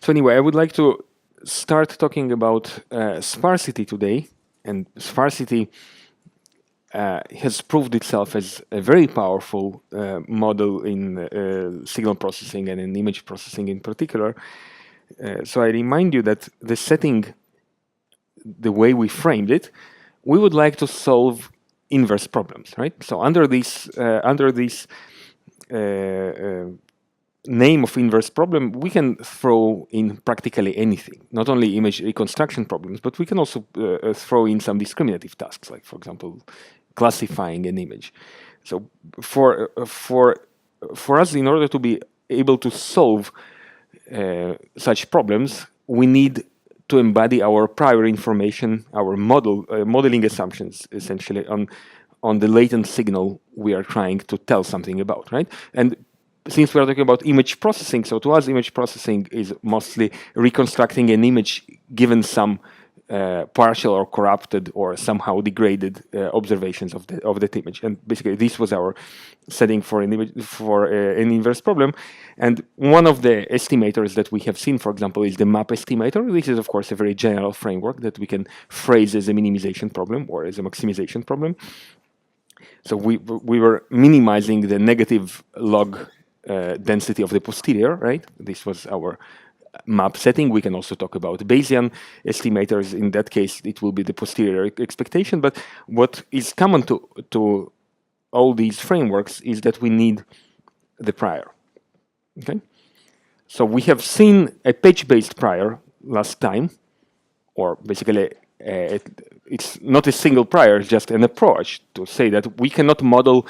So anyway, I would like to start talking about sparsity today. And sparsity has proved itself as a very powerful model in signal processing and in image processing in particular. So I remind you that the setting, the way we framed it, we would like to solve inverse problems, right? So under this name of inverse problem, we can throw in practically anything, not only image reconstruction problems, but we can also throw in some discriminative tasks, like, for example, classifying an image. So for us, in order to be able to solve such problems, we need to embody our prior information, our modeling assumptions, essentially, on the latent signal we are trying to tell something about, right? And since we are talking about image processing, so to us, image processing is mostly reconstructing an image given some partial or corrupted or somehow degraded observations of that image. And basically, this was our setting for an image for an inverse problem. And one of the estimators that we have seen, for example, is the map estimator. This is, of course, a very general framework that we can phrase as a minimization problem or as a maximization problem. So we were minimizing the negative log density of the posterior, right? This was our map setting. We can also talk about Bayesian estimators. In that case, it will be the posterior expectation. But what is common to all these frameworks is that we need the prior. Okay, so we have seen a patch-based prior last time, or basically it's not a single prior, it's just an approach to say that we cannot model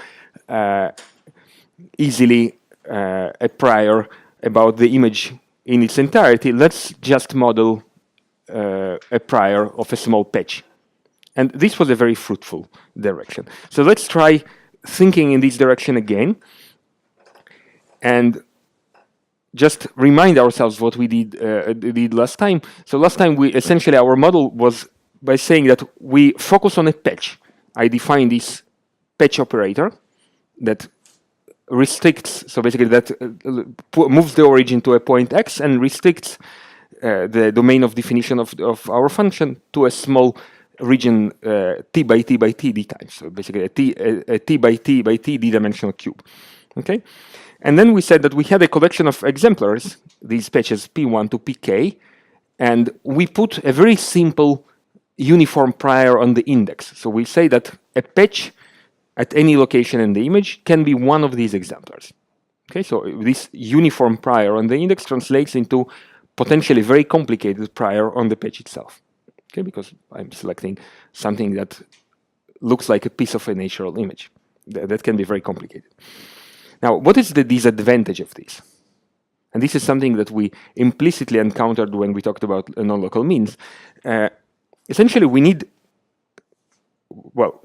easily a prior about the image in its entirety. Let's just model a prior of a small patch. And this was a very fruitful direction. So let's try thinking in this direction again and just remind ourselves what we did last time. So last time, essentially our model was by saying that we focus on a patch. I define this patch operator that restricts, so basically that moves the origin to a point x and restricts the domain of definition of our function to a small region t by t by t d times. So basically a t by t by t d-dimensional cube. Okay, and then we said that we had a collection of exemplars, these patches p1 to pk, and we put a very simple uniform prior on the index. So we say that a patch at any location in the image can be one of these exemplars. Okay, so this uniform prior on the index translates into potentially very complicated prior on the patch itself. Okay, because I'm selecting something that looks like a piece of a natural image. That can be very complicated. Now, what is the disadvantage of this? And this is something that we implicitly encountered when we talked about non-local means. Essentially, we need, well,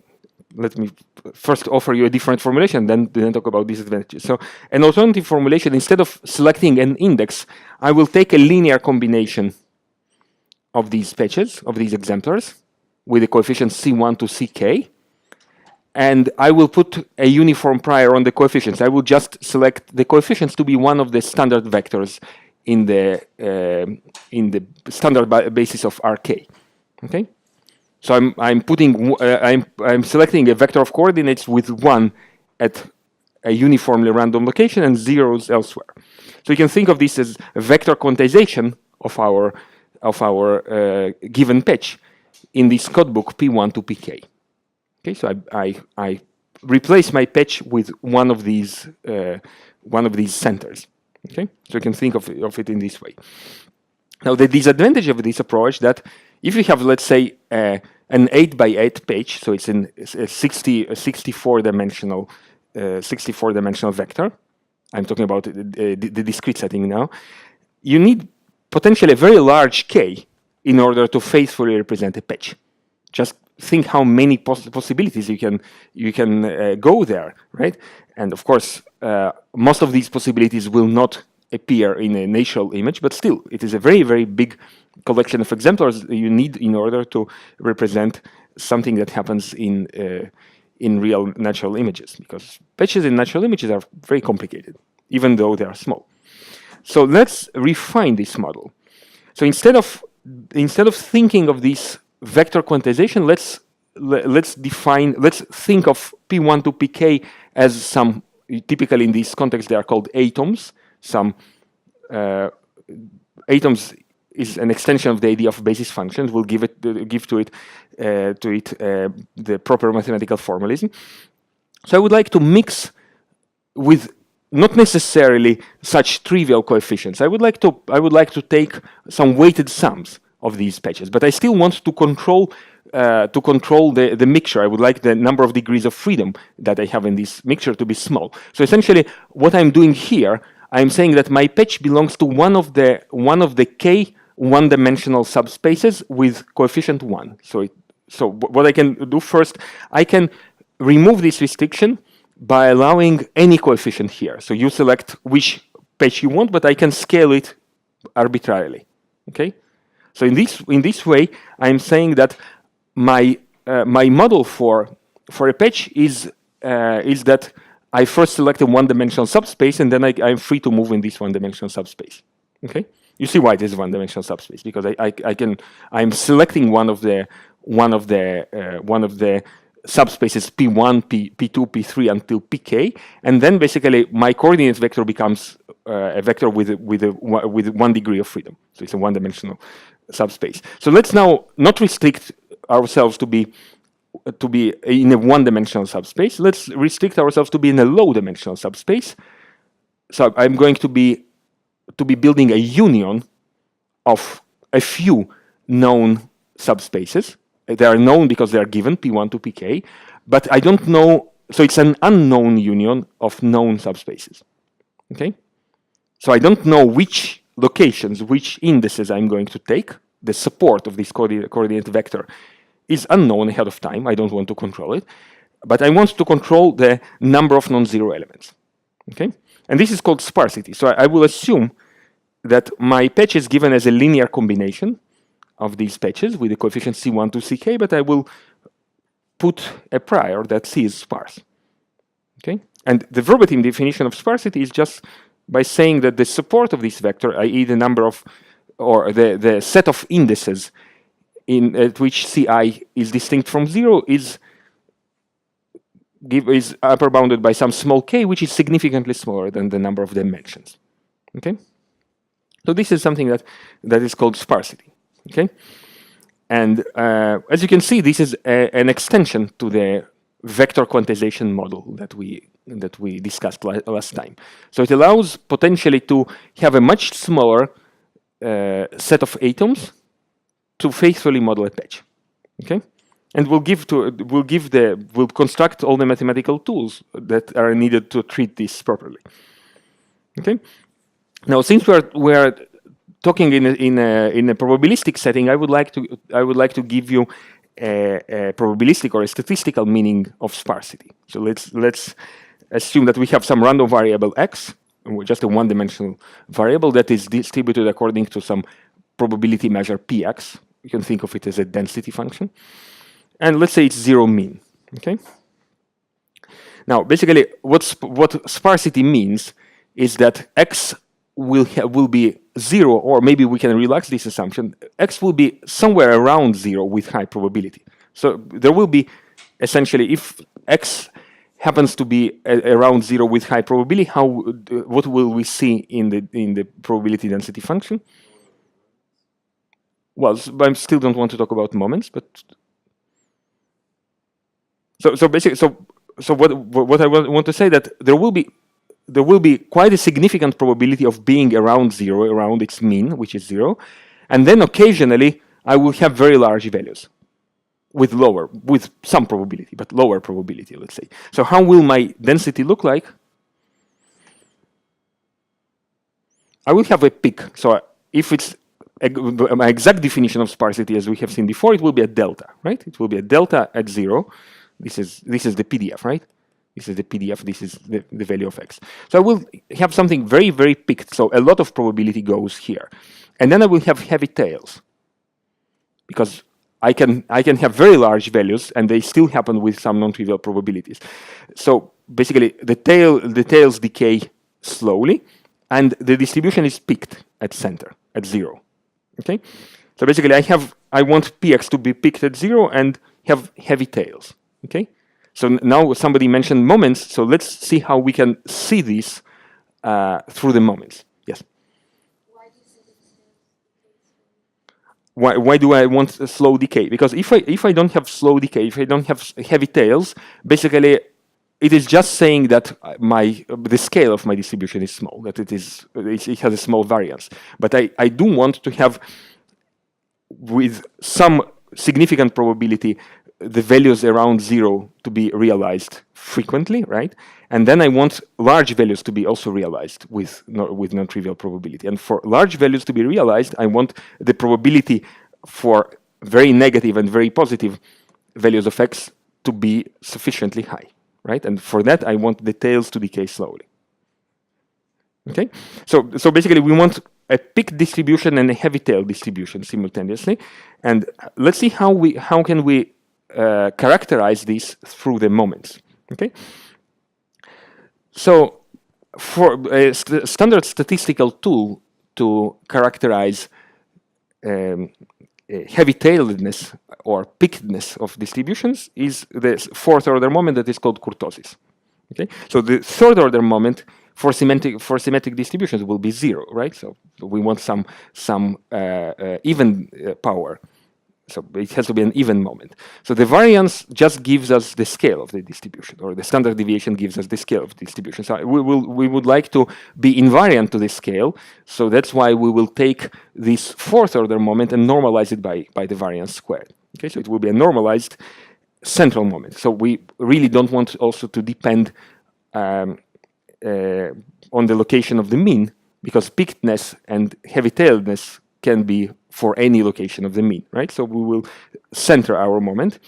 let me first offer you a different formulation, then talk about disadvantages. So an alternative formulation, instead of selecting an index, I will take a linear combination of these patches, of these exemplars, with the coefficients C1 to CK, and I will put a uniform prior on the coefficients. I will just select the coefficients to be one of the standard vectors in the standard basis of RK. Okay, so I'm selecting a vector of coordinates with 1 at a uniformly random location and zeros elsewhere. So you can think of this as a vector quantization of our given patch in this codebook P1 to PK. Okay, so I replace my patch with one of these centers. Okay, so you can think of it in this way. Now, the disadvantage of this approach that if you have, let's say, an 8x8 page, so it's in a 64-dimensional vector. I'm talking about the discrete setting now. You need potentially a very large K in order to faithfully represent a patch. Just think how many possibilities you can go there, right? And of course, most of these possibilities will not appear in a natural image, but still, it is a very, very big collection of exemplars you need in order to represent something that happens in real natural images, because patches in natural images are very complicated, even though they are small. So let's refine this model. So instead of thinking of this vector quantization, let's think of P1 to Pk as some, typically in this context they are called atoms. Some atoms is an extension of the idea of basis functions. We'll give to it the proper mathematical formalism. So I would like to mix with not necessarily such trivial coefficients. I would like to take some weighted sums of these patches, but I still want to control the mixture. I would like the number of degrees of freedom that I have in this mixture to be small. So essentially, what I'm doing here, I'm saying that my patch belongs to one of the k one-dimensional subspaces with coefficient 1. So what I can do first, I can remove this restriction by allowing any coefficient here. So you select which patch you want, but I can scale it arbitrarily. Okay. So in this way, I'm saying that my model for a patch is that I first select a one-dimensional subspace, and then I'm free to move in this one-dimensional subspace. Okay. You see why it is a one-dimensional subspace, because I'm selecting one of the subspaces P1, P2, P3 until Pk, and then basically my coordinate vector becomes a vector with 1 degree of freedom. So it's a one-dimensional subspace. So let's now not restrict ourselves to be in a one-dimensional subspace. Let's restrict ourselves to be in a low-dimensional subspace. So I'm going to be building a union of a few known subspaces. They are known because they are given, P1 to Pk, but I don't know, so it's an unknown union of known subspaces. Okay? So I don't know which locations, which indices I'm going to take. The support of this coordinate vector is unknown ahead of time. I don't want to control it, but I want to control the number of non-zero elements. Okay? And this is called sparsity. So I will assume that my patch is given as a linear combination of these patches with the coefficient C1 to Ck, but I will put a prior that C is sparse. Okay? And the verbatim definition of sparsity is just by saying that the support of this vector, i.e. the number of, or the set of indices at which Ci is distinct from 0 is upper bounded by some small k, which is significantly smaller than the number of dimensions. Okay? So this is something that is called sparsity. Okay, and as you can see, this is an extension to the vector quantization model that we discussed last time. So it allows potentially to have a much smaller set of atoms to faithfully model a patch. Okay, and we'll construct all the mathematical tools that are needed to treat this properly. Okay, now since we're talking in a probabilistic setting, I would like to give you a probabilistic or a statistical meaning of sparsity. So let's assume that we have some random variable x, just a one-dimensional variable that is distributed according to some probability measure px. You can think of it as a density function, and let's say it's zero mean. Okay. Now, basically, what sparsity means is that x will be 0, or maybe we can relax this assumption. X will be somewhere around 0 with high probability. So there will be essentially, if x happens to be around 0 with high probability, what will we see in the probability density function? Well, I still don't want to talk about moments, but so basically, so what I want to say that there will be quite a significant probability of being around 0, around its mean, which is 0, and then occasionally I will have very large values with some probability, but lower probability, let's say. So how will my density look like? I will have a peak. So if it's my exact definition of sparsity, as we have seen before, it will be a delta, right? It will be a delta at 0. This is the PDF, right? This is the PDF, this is the value of x. So I will have something very, very peaked, so a lot of probability goes here. And then I will have heavy tails, because I can have very large values, and they still happen with some non-trivial probabilities. So basically, the tails decay slowly, and the distribution is peaked at center, at 0. Okay, so basically I want px to be picked at 0 and have heavy tails. Okay, so now somebody mentioned moments, so let's see how we can see this through the moments. Yes. Why do I want a slow decay? Because if I don't have slow decay, if I don't have heavy tails, basically it is just saying that the scale of my distribution is small, that it has a small variance. But I do want to have, with some significant probability, the values around 0 to be realized frequently, right? And then I want large values to be also realized with non-trivial probability. And for large values to be realized, I want the probability for very negative and very positive values of x to be sufficiently high, right? And for that, I want the tails to decay slowly. Okay, so basically we want a peak distribution and a heavy tail distribution simultaneously, and let's see how can we characterize this through the moments. Okay, so for a standard statistical tool to characterize heavy tailedness or pickedness of distributions is the fourth order moment that is called kurtosis. Okay, so the third order moment for symmetric distributions will be 0, right? So we want some even power. So it has to be an even moment. So the variance just gives us the scale of the distribution, or the standard deviation gives us the scale of the distribution. So we would like to be invariant to this scale. So that's why we will take this fourth order moment and normalize it by the variance squared. Okay, so it will be a normalized central moment. So we really don't want also to depend on the location of the mean, because pickedness and heavy-tailedness can be for any location of the mean, right? So we will center our moment.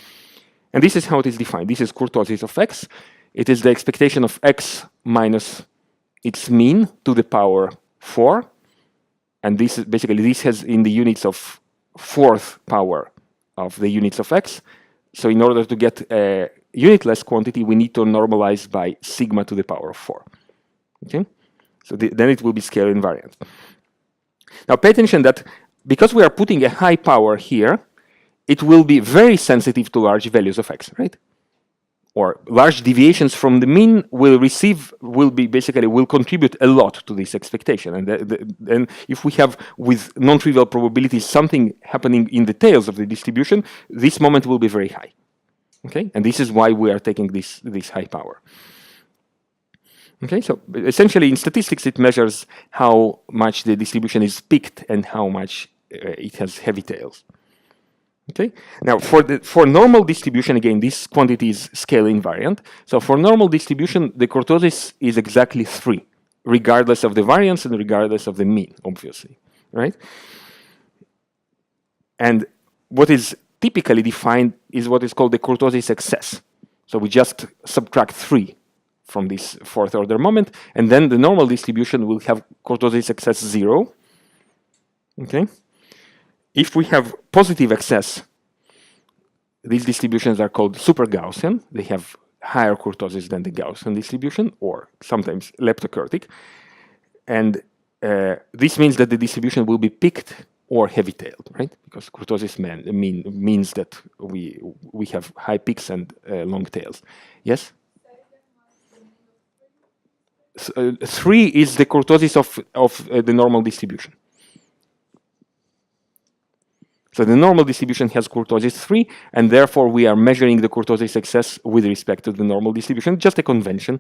And this is how it is defined. This is kurtosis of x. It is the expectation of x minus its mean to the power 4. And this is basically, this has in the units of fourth power of the units of x. So in order to get a unitless quantity, we need to normalize by sigma to the power of 4. Okay? So then it will be scale invariant. Now pay attention that because we are putting a high power here, it will be very sensitive to large values of x, right? Or large deviations from the mean will contribute a lot to this expectation. And if we have with non-trivial probabilities something happening in the tails of the distribution, this moment will be very high. Okay, and this is why we are taking this high power. Okay, so essentially in statistics it measures how much the distribution is peaked and how much it has heavy tails. Okay, now for normal distribution, again, this quantity is scale invariant. So for normal distribution, the kurtosis is exactly 3, regardless of the variance and regardless of the mean, obviously, right? And what is typically defined is what is called the kurtosis excess. So we just subtract 3 from this fourth order moment, and then the normal distribution will have kurtosis excess 0. Okay. If we have positive excess, these distributions are called super Gaussian. They have higher kurtosis than the Gaussian distribution, or sometimes leptokurtic. And this means that the distribution will be peaked or heavy-tailed, right? Because kurtosis means that we have high peaks and long tails. Yes? 3 is the kurtosis of the normal distribution. So the normal distribution has kurtosis 3, and therefore we are measuring the kurtosis excess with respect to the normal distribution. Just a convention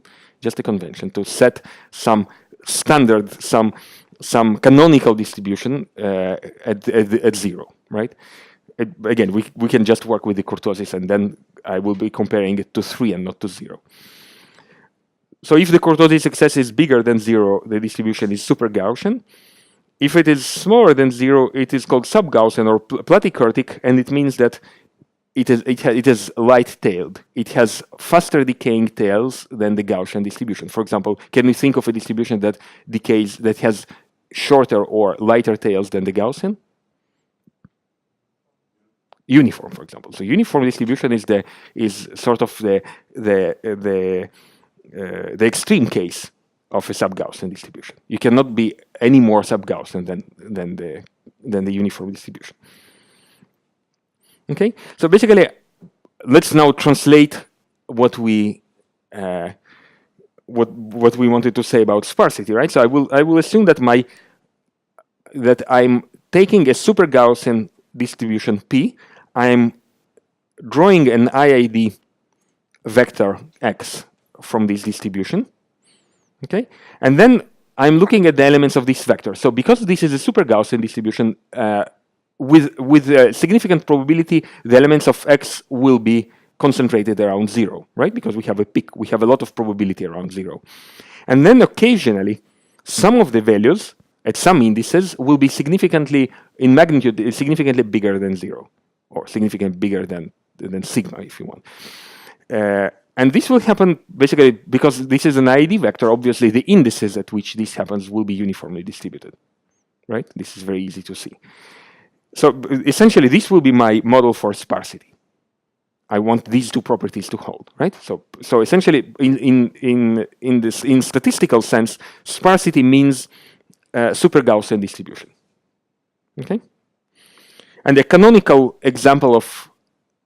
to set some standard, some canonical distribution at 0, right? Again, we can just work with the kurtosis, and then I will be comparing it to 3 and not to 0. So if the kurtosis excess is bigger than 0, the distribution is super Gaussian. If it is smaller than 0, it is called sub-Gaussian or platykurtic, and it means that it is light-tailed. It has faster decaying tails than the Gaussian distribution. For example, can we think of a distribution that decays, that has shorter or lighter tails than the Gaussian? Uniform, for example. So uniform distribution is sort of the extreme case of a sub-Gaussian distribution. You cannot be any more sub-Gaussian than the than the uniform distribution. Okay, so basically, let's now translate what we what we wanted to say about sparsity, right? So I will assume that I'm taking a super Gaussian distribution P. I'm drawing an IID vector X from this distribution. Okay, and then I'm looking at the elements of this vector. So because this is a super Gaussian distribution, with a significant probability, the elements of X will be concentrated around 0, right? Because we have a peak, we have a lot of probability around 0. And then occasionally, some of the values at some indices will be significantly, in magnitude, significantly bigger than 0, or significantly bigger than sigma, if you want. And this will happen basically because this is an IID vector. Obviously, the indices at which this happens will be uniformly distributed, right? This is very easy to see. So essentially, this will be my model for sparsity. I want these two properties to hold, right? So essentially, in statistical sense, sparsity means super Gaussian distribution. Okay. And a canonical example of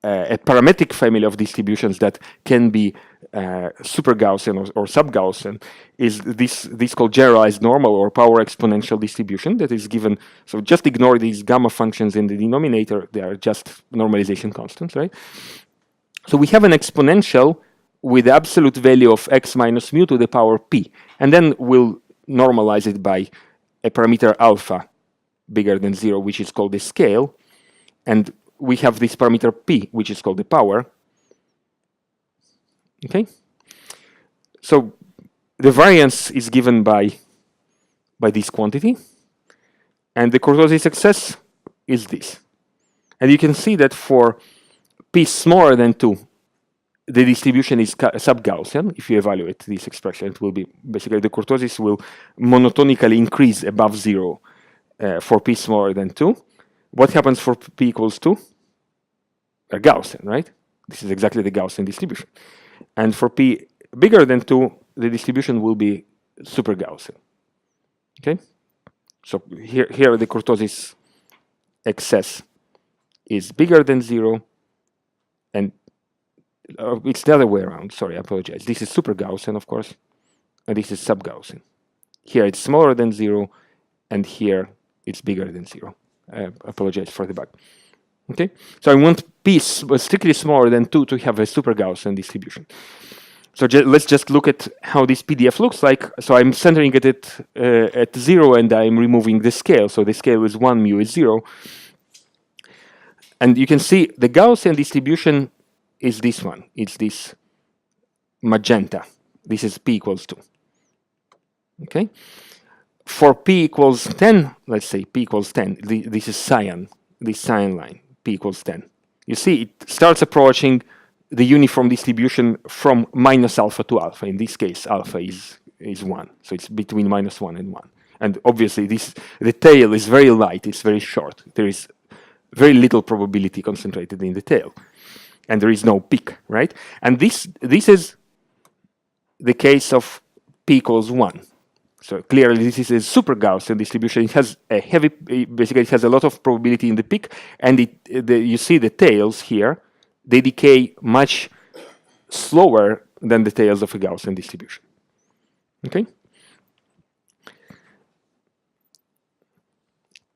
a parametric family of distributions that can be super Gaussian or sub-Gaussian is this called generalized normal or power exponential distribution that is given. So just ignore these gamma functions in the denominator. They are just normalization constants, right? So we have an exponential with the absolute value of x minus mu to the power p. And then we'll normalize it by a parameter alpha bigger than 0, which is called the scale. And we have this parameter p, which is called the power. Okay? So the variance is given by this quantity. And the kurtosis excess is this. And you can see that for p smaller than 2, the distribution is sub-Gaussian. If you evaluate this expression, it will be basically the kurtosis will monotonically increase above 0 for p smaller than 2. What happens for p equals 2? They're Gaussian, right? This is exactly the Gaussian distribution. And for p bigger than 2, the distribution will be super Gaussian. Okay? So here the kurtosis excess is bigger than 0, and it's the other way around. Sorry, I apologize. This is super Gaussian, of course, and this is sub-Gaussian. Here it's smaller than 0, and here it's bigger than 0. I apologize for the bug. Okay, so I want p strictly smaller than 2 to have a super Gaussian distribution. So let's just look at how this PDF looks like. So I'm centering it at 0, and I'm removing the scale. So the scale is 1, mu is 0. And you can see the Gaussian distribution is this one. It's this magenta. This is p equals 2. Okay. For p equals 10, let's say p equals 10, this is cyan, this cyan line, p equals 10. You see, it starts approaching the uniform distribution from minus alpha to alpha. In this case, alpha is 1. So it's between minus 1 and 1. And obviously, the tail is very light, it's very short. There is very little probability concentrated in the tail. And there is no peak, right? And this is the case of p equals 1. So clearly, this is a super Gaussian distribution. It has a heavy, basically, it has a lot of probability in the peak, and you see the tails here. They decay much slower than the tails of a Gaussian distribution. Okay.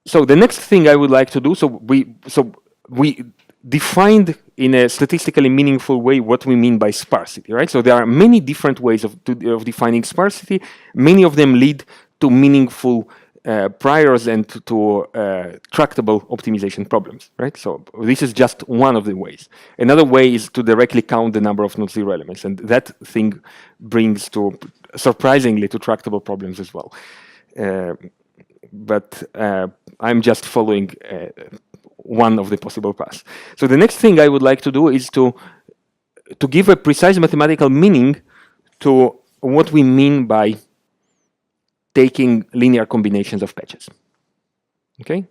So the next thing I would like to do, so we defined in a statistically meaningful way what we mean by sparsity, right? So there are many different ways of defining sparsity. Many of them lead to meaningful priors and to tractable optimization problems, right? So this is just one of the ways. Another way is to directly count the number of non-zero elements, and that thing brings to, surprisingly, to tractable problems as well. But I'm just following one of the possible paths. So the next thing I would like to do is to give a precise mathematical meaning to what we mean by taking linear combinations of patches. Okay,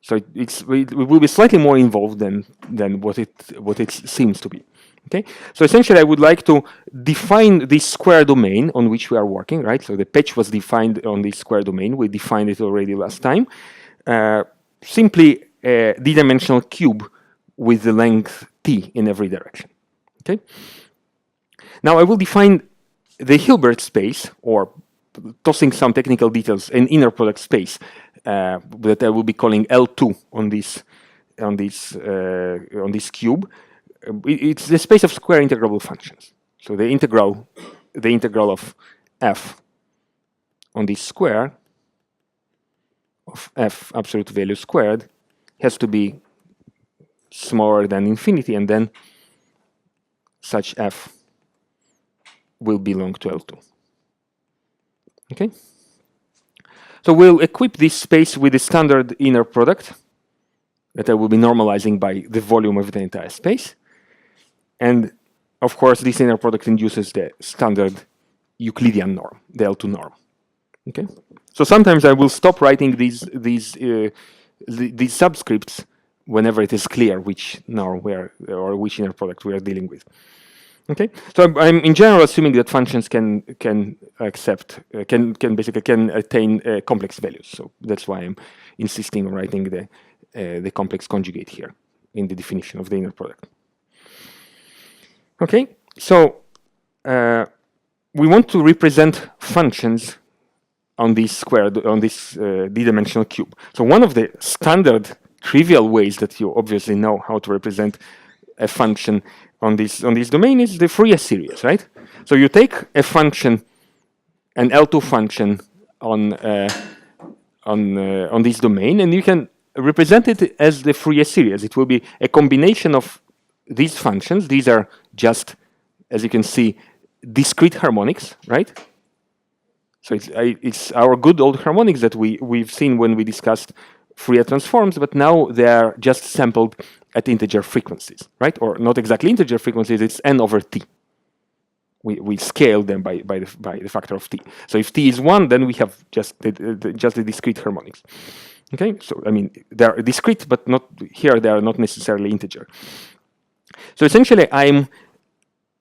so it will be slightly more involved than what it seems to be. Okay, so essentially I would like to define this square domain on which we are working, right? So the patch was defined on this square domain. We defined it already last time. simply a d-dimensional cube with the length t in every direction. Okay. Now I will define the Hilbert space, or tossing some technical details, an inner product space that I will be calling L2 on this cube. It's the space of square integrable functions. So the integral of f on this square of f absolute value squared has to be smaller than infinity, and then such f will belong to L2. Okay? So we'll equip this space with a standard inner product that I will be normalizing by the volume of the entire space. And of course, this inner product induces the standard Euclidean norm, the L2 norm. Okay? So sometimes I will stop writing these subscripts whenever it is clear which norm or which inner product we are dealing with. Okay, so I'm in general assuming that functions can attain complex values. So that's why I'm insisting on writing the complex conjugate here in the definition of the inner product. Okay, so we want to represent functions on this d-dimensional cube. So one of the standard trivial ways that you obviously know how to represent a function on this domain is the Fourier series, right? So you take a function, an L2 function on this domain, and you can represent it as the Fourier series. It will be a combination of these functions. These are just, as you can see, discrete harmonics, right? So it's our good old harmonics that we've seen when we discussed Fourier transforms, but now they are just sampled at integer frequencies, right? Or not exactly integer frequencies, it's n over t. We scale them by the factor of t. So if t is 1, then we have just the discrete harmonics. Okay, so I mean, they are discrete, but not here they are not necessarily integer. So essentially, I'm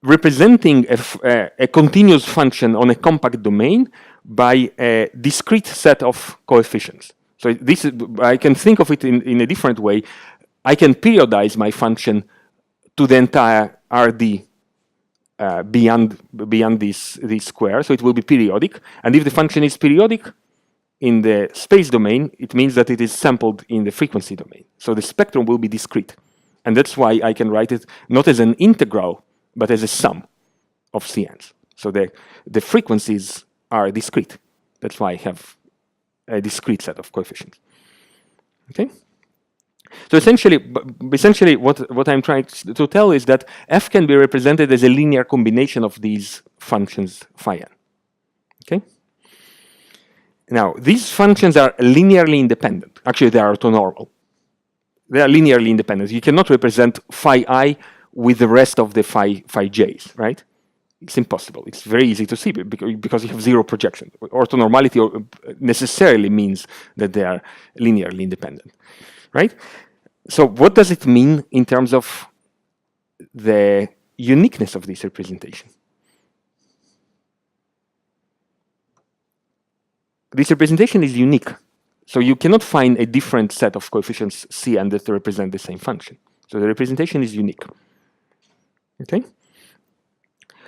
representing a continuous function on a compact domain by a discrete set of coefficients. So this I can think of it in a different way. I can periodize my function to the entire RD beyond this square, so it will be periodic. And if the function is periodic in the space domain, it means that it is sampled in the frequency domain. So the spectrum will be discrete. And that's why I can write it not as an integral, but as a sum of CNs. So the frequencies are discrete. That's why I have a discrete set of coefficients. Okay? So essentially what I'm trying to tell is that f can be represented as a linear combination of these functions phi n. Okay? Now, these functions are linearly independent. Actually, they are orthonormal. They are linearly independent. You cannot represent phi I with the rest of the phi j's, right? It's impossible. It's very easy to see because you have zero projection. Orthonormality necessarily means that they are linearly independent, right? So what does it mean in terms of the uniqueness of this representation? This representation is unique. So you cannot find a different set of coefficients Cn that represent the same function. So the representation is unique. Okay?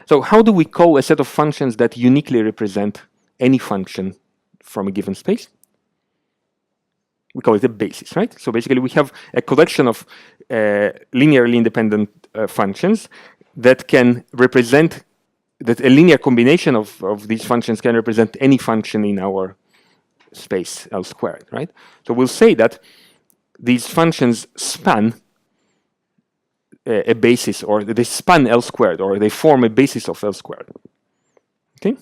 So how do we call a set of functions that uniquely represent any function from a given space? We call it a basis, right? So basically we have a collection of linearly independent functions that can represent, that a linear combination of these functions can represent any function in our space L squared, right? So we'll say that these functions span a basis, or they span L squared, or they form a basis of L squared. Okay?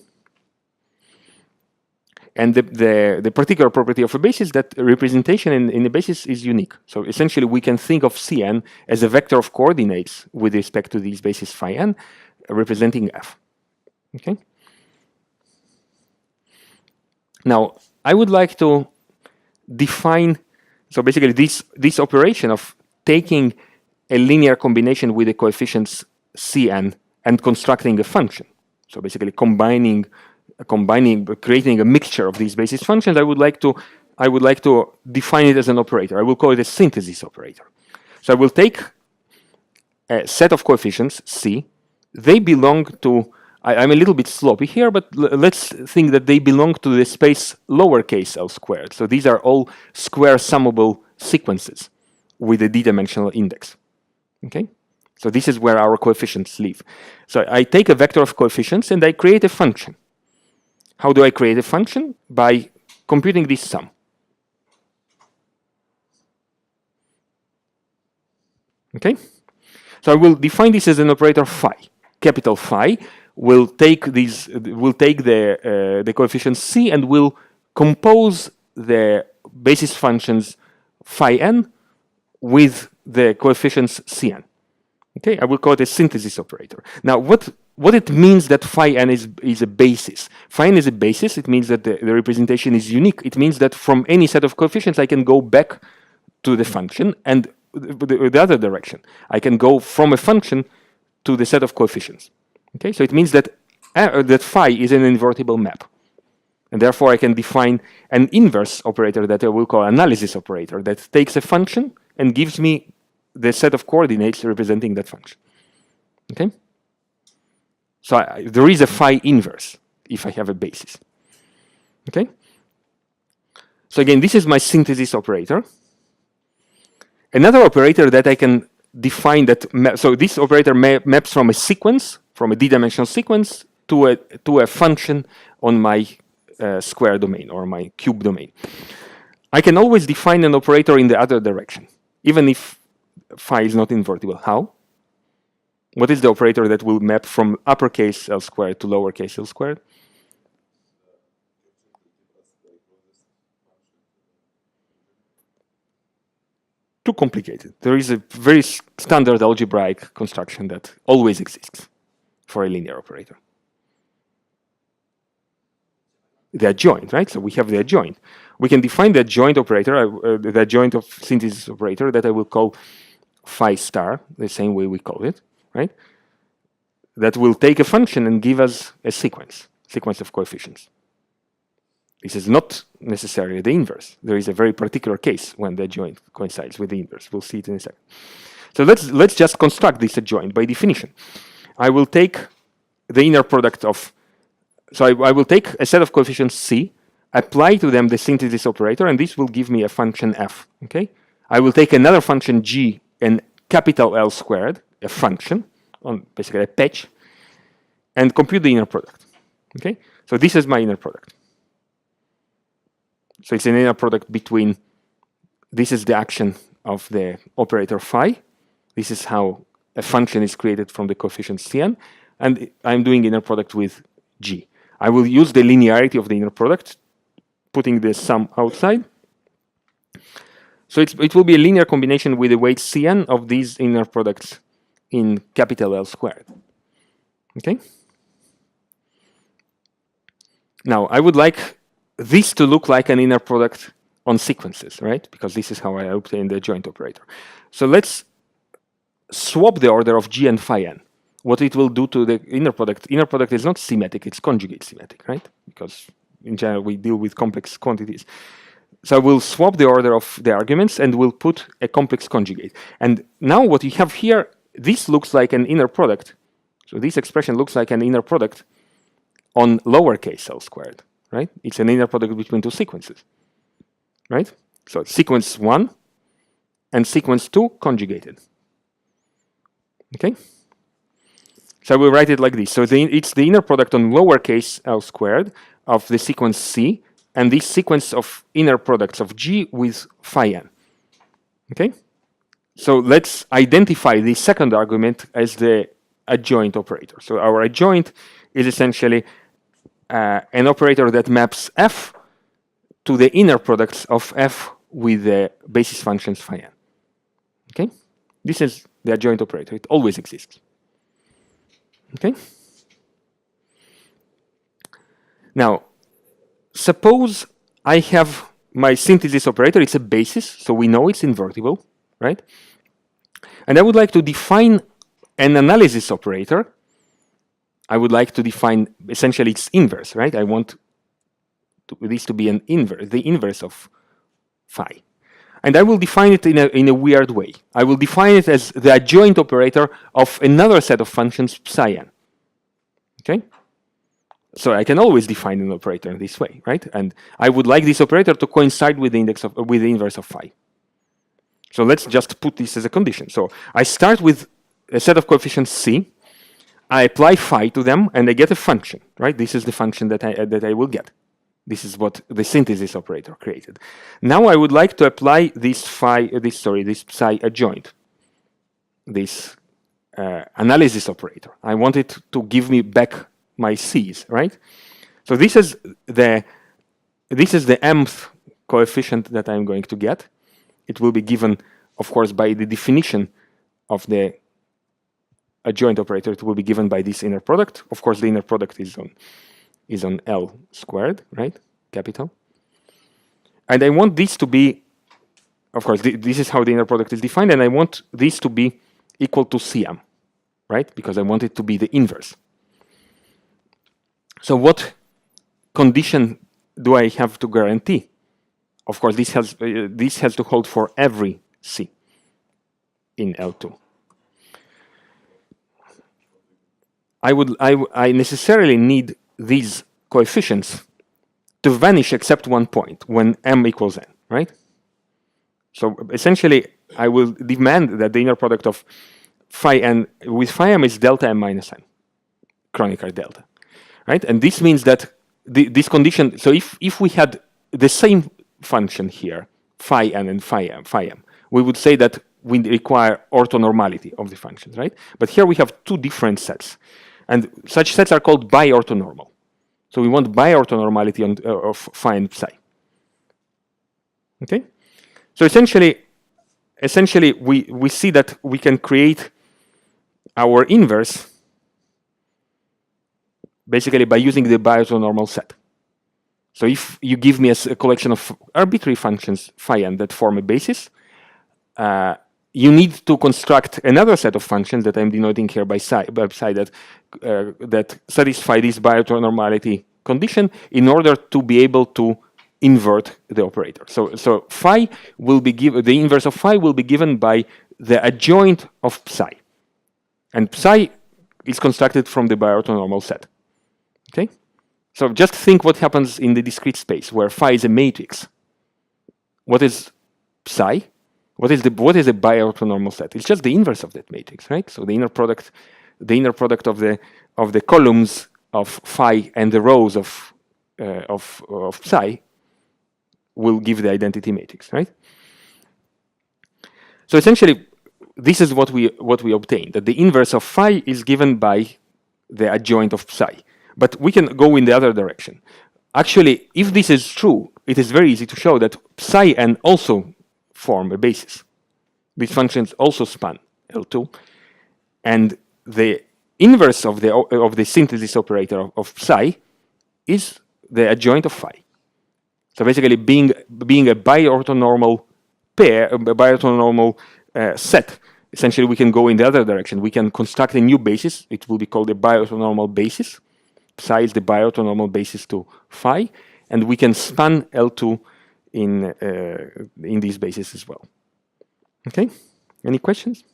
And the particular property of a basis, that representation in a basis is unique. So essentially we can think of Cn as a vector of coordinates with respect to these basis phi n representing f. Okay? Now, I would like to define, so basically this operation of taking a linear combination with the coefficients Cn and constructing a function. So basically creating a mixture of these basis functions, I would like to I would like to define it as an operator. I will call it a synthesis operator. So I will take a set of coefficients, C. They belong to, I'm a little bit sloppy here, but let's think that they belong to the space lowercase l squared. So these are all square summable sequences with a d-dimensional index. Okay? So this is where our coefficients live. So I take a vector of coefficients and I create a function. How do I create a function? By computing this sum. Okay? So I will define this as an operator phi. Capital Phi will take the coefficient C and will compose the basis functions phi n with the coefficients Cn. Okay, I will call it a synthesis operator. Now, what it means that phi n is a basis? Phi n is a basis. It means that the representation is unique. It means that from any set of coefficients, I can go back to the function, and the other direction. I can go from a function to the set of coefficients. Okay, so it means that that phi is an invertible map, and therefore I can define an inverse operator that I will call analysis operator that takes a function and gives me the set of coordinates representing that function. Okay, so there is a phi inverse if I have a basis. Okay, so again, this is my synthesis operator. Another operator that I can define that, so this operator maps from a sequence, from a d-dimensional sequence, to a function on my square domain or my cube domain. I can always define an operator in the other direction, even if phi is not invertible. How? What is the operator that will map from uppercase L squared to lowercase L squared? Too complicated. There is a very standard algebraic construction that always exists for a linear operator. The adjoint, right? So we have the adjoint. We can define the adjoint operator, the adjoint of synthesis operator that I will call phi star, the same way we call it, right? That will take a function and give us a sequence of coefficients. This is not necessarily the inverse. There is a very particular case when the adjoint coincides with the inverse. We'll see it in a second. So let's just construct this adjoint by definition. I will take the inner product of, so I will take a set of coefficients C, apply to them the synthesis operator, and this will give me a function f. Okay? I will take another function g and capital L squared, a function, on basically a patch, and compute the inner product. Okay? So this is my inner product. So it's an inner product between, this is the action of the operator phi. This is how a function is created from the coefficient Cn, and I'm doing inner product with g. I will use the linearity of the inner product, putting the sum outside. So it will be a linear combination with the weight Cn of these inner products in capital L squared. Okay? Now, I would like this to look like an inner product on sequences, right? Because this is how I obtain the adjoint operator. So let's swap the order of g and phi n. What it will do to the inner product is not symmetric, it's conjugate symmetric, right? Because in general we deal with complex quantities. So we'll swap the order of the arguments and we'll put a complex conjugate. And now what you have here, this looks like an inner product. So this expression looks like an inner product on lowercase L squared. Right? It's an inner product between two sequences, right? So sequence 1 and sequence 2 conjugated. Okay? So I will write it like this. So it's the inner product on lowercase L squared of the sequence C and this sequence of inner products of G with phi n. Okay? So let's identify the second argument as the adjoint operator. So our adjoint is essentially an operator that maps f to the inner products of f with the basis functions phi n. Okay? This is the adjoint operator. It always exists. Okay? Now, suppose I have my synthesis operator. It's a basis, so we know it's invertible, right? And I would like to define an analysis operator. I would like to define essentially its inverse, right? I want this to be an inverse, the inverse of phi. And I will define it in a weird way. I will define it as the adjoint operator of another set of functions psi n. Okay? So I can always define an operator in this way, right? And I would like this operator to coincide with the inverse of phi. So let's just put this as a condition. So I start with a set of coefficients c. I apply phi to them, and I get a function, right? This is the function that I will get. This is what the synthesis operator created. Now I would like to apply this psi adjoint, this analysis operator. I want it to give me back my c's, right? So this is the mth coefficient that I'm going to get. It will be given, of course, by the definition of the adjoint operator. It will be given by this inner product. Of course, the inner product is on L squared, right? Capital. And I want this to be, of course, this is how the inner product is defined, and I want this to be equal to Cm, right? Because I want it to be the inverse. So what condition do I have to guarantee? Of course, this has to hold for every C in L2. I necessarily need these coefficients to vanish except one point when m equals n, right? So essentially, I will demand that the inner product of phi n with phi m is delta m minus n, Kronecker delta, right? And this means that this condition, so if we had the same function here, phi n and phi m, we would say that we require orthonormality of the functions, right? But here we have two different sets. And such sets are called bi-orthonormal. So we want bi-orthonormality of phi and psi. Okay? So essentially we see that we can create our inverse basically by using the bi-orthonormal set. So if you give me a collection of arbitrary functions phi n that form a basis, you need to construct another set of functions that I'm denoting here by psi that satisfy this bi-orthonormality condition in order to be able to invert the operator. So phi will be given, the inverse of phi will be given by the adjoint of psi. And psi is constructed from the bi-orthonormal set. Okay? So just think what happens in the discrete space where phi is a matrix. What is psi? What is a bi-orthonormal set? It's just the inverse of that matrix, right? So the inner product of the columns of phi and the rows of psi will give the identity matrix, right? So essentially, this is what we obtain, that the inverse of phi is given by the adjoint of psi. But we can go in the other direction. Actually, if this is true, it is very easy to show that psi n also form a basis. These functions also span L2, and the inverse of the synthesis operator of psi is the adjoint of phi. So basically, being a bi-orthonormal pair, a bi-orthonormal set, essentially we can go in the other direction. We can construct a new basis. It will be called a bi-orthonormal basis. Psi is the bi-orthonormal basis to phi, and we can span L2 in these bases as well. Okay, any questions?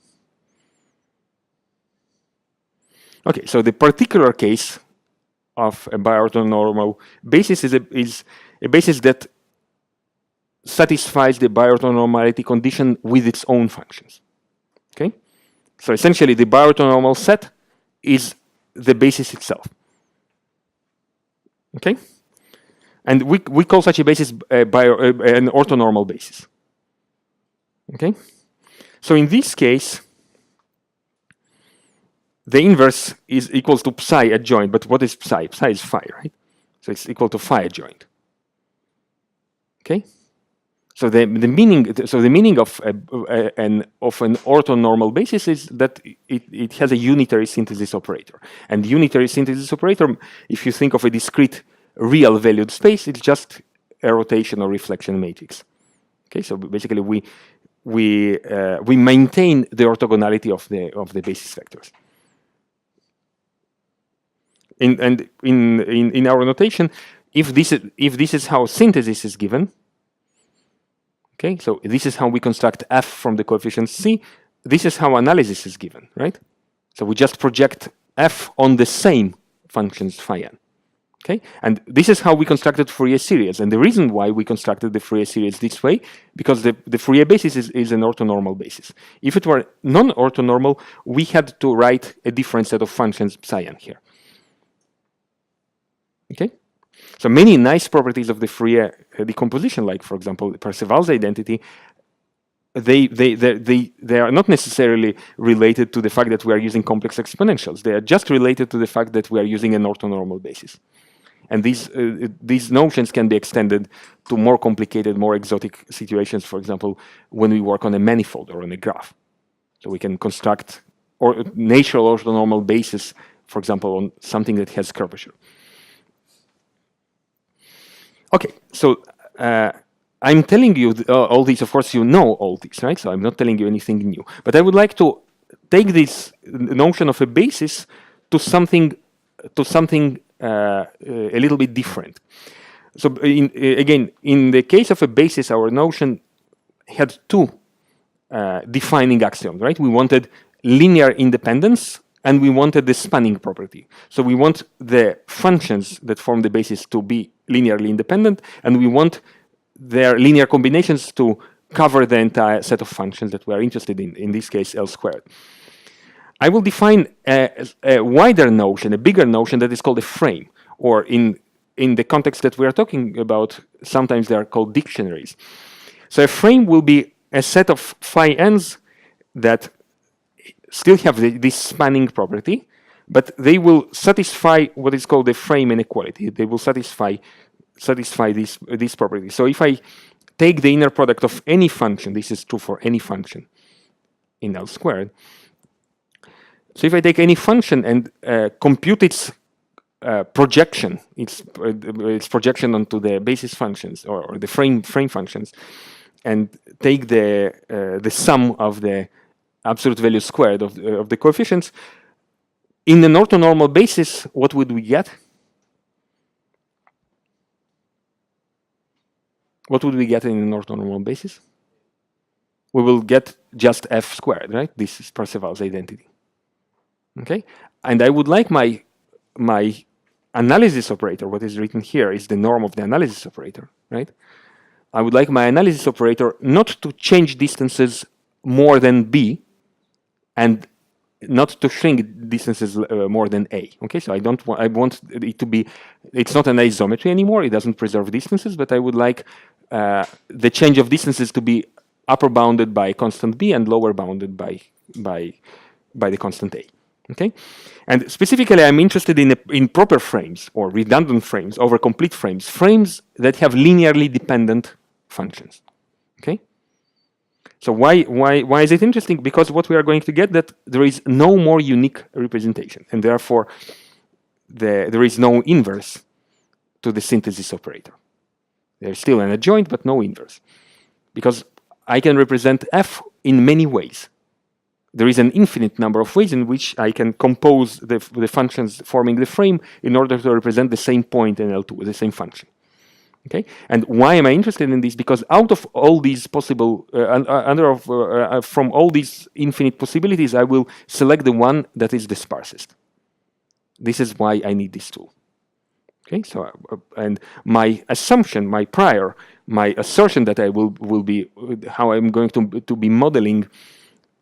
Okay, so the particular case of a bi-orthonormal basis is a basis that satisfies the bi-orthonormality condition with its own functions. Okay, so essentially the bi-orthonormal set is the basis itself. Okay, and we call such a basis an orthonormal basis. Okay, so in this case, the inverse is equals to psi adjoint. But what is psi? Psi is phi, right? So it's equal to phi adjoint. Okay, so the meaning of an orthonormal basis is that it has a unitary synthesis operator. And unitary synthesis operator, if you think of a discrete real valued space, it's just a rotation or reflection matrix. Okay, so basically we maintain the orthogonality of the basis vectors. In our notation, if this is how synthesis is given, Okay, so this is how we construct f from the coefficient c. This is how analysis is given, right? So we just project f on the same functions phi n. Okay, and this is how we constructed Fourier series. And the reason why we constructed the Fourier series this way, because the Fourier basis is an orthonormal basis. If it were non-orthonormal, we had to write a different set of functions psi n here. Okay, so many nice properties of the Fourier decomposition, like for example, Parseval's identity, they are not necessarily related to the fact that we are using complex exponentials. They are just related to the fact that we are using an orthonormal basis. And these notions can be extended to more complicated, more exotic situations, for example, when we work on a manifold or on a graph. So we can construct natural orthonormal basis, for example, on something that has curvature. Okay, so I'm telling you all these, of course you know all these, right? So I'm not telling you anything new. But I would like to take this notion of a basis to something a little bit different. So again, in the case of a basis, our notion had two defining axioms, right? We wanted linear independence and we wanted the spanning property. So we want the functions that form the basis to be linearly independent, and we want their linear combinations to cover the entire set of functions that we are interested in this case, L squared. I will define a wider notion, a bigger notion that is called a frame, or in the context that we are talking about, sometimes they are called dictionaries. So a frame will be a set of phi n's that still have this spanning property, but they will satisfy what is called the frame inequality. They will satisfy this property. So if I take the inner product of any function, this is true for any function in L squared. So if I take any function and compute its projection, its projection onto the basis functions or the frame functions, and take the sum of the absolute value squared of the coefficients, in an orthonormal basis, what would we get? What would we get in an orthonormal basis? We will get just f squared, right? This is Parseval's identity. Okay, and I would like my analysis operator, what is written here is the norm of the analysis operator, right? I would like my analysis operator not to change distances more than b, and not to shrink distances more than a. Okay, so I want it to be. It's not an isometry anymore. It doesn't preserve distances, but I would like the change of distances to be upper bounded by constant b and lower bounded by the constant a. Okay, and specifically, I'm interested in proper frames or redundant frames over complete frames, frames that have linearly dependent functions. Okay, so why is it interesting? Because what we are going to get that there is no more unique representation, and therefore there is no inverse to the synthesis operator. There's still an adjoint, but no inverse, because I can represent f in many ways. There is an infinite number of ways in which I can compose the functions forming the frame in order to represent the same point in L2, the same function. Okay, and why am I interested in this? Because out of all these possible, from all these infinite possibilities, I will select the one that is the sparsest. This is why I need this tool. Okay, so and my assumption, my assertion that I will be how I'm going to be modeling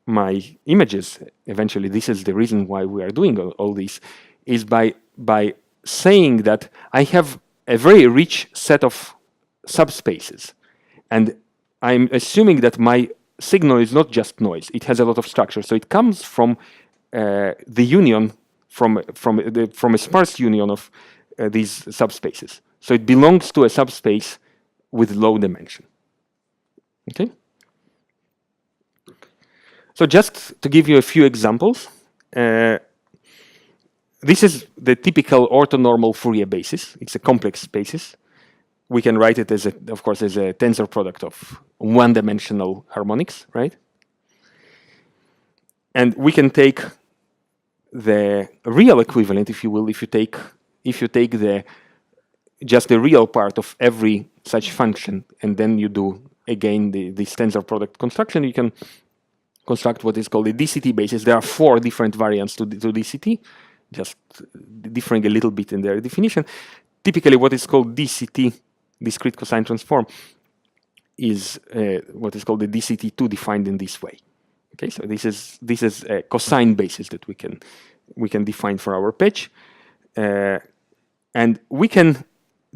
my images eventually, this is the reason why we are doing all this, is by saying that I have a very rich set of subspaces, and I'm assuming that my signal is not just noise, it has a lot of structure, so it comes from the union from a sparse union of these subspaces, so it belongs to a subspace with low dimension. Okay, so just to give you a few examples, this is the typical orthonormal Fourier basis. It's a complex basis. We can write it as of course, as a tensor product of one-dimensional harmonics, right? And we can take the real equivalent, if you will, if you take just the real part of every such function, and then you do again this tensor product construction, you can construct what is called a DCT basis. There are 4 different variants to DCT, just differing a little bit in their definition. Typically, what is called DCT, discrete cosine transform, is what is called the DCT2 defined in this way. Okay, so this is a cosine basis that we can define for our patch, and we can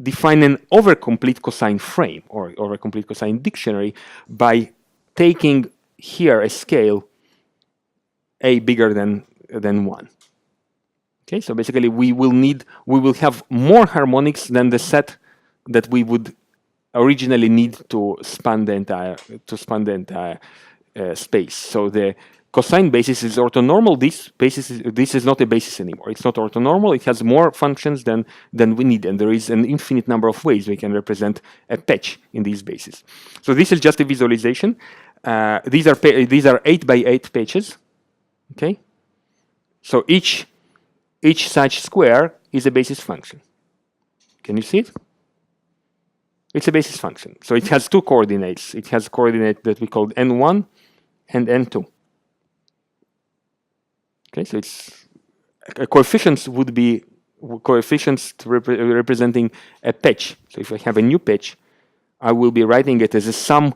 define an overcomplete cosine frame or overcomplete cosine dictionary by taking here a scale a bigger than 1. Okay, so basically we will have more harmonics than the set that we would originally need to span the entire space. So the cosine basis is orthonormal. This is not a basis anymore. It's not orthonormal. It has more functions than we need, and there is an infinite number of ways we can represent a patch in these bases. So this is just a visualization. These are 8 by 8 patches. Okay, so each such square is a basis function. Can you see it? It's a basis function. So it has 2 coordinates. It has coordinate that we call n1 and n2. Okay, so it's coefficients would be coefficients representing a patch. So if I have a new patch, I will be writing it as a sum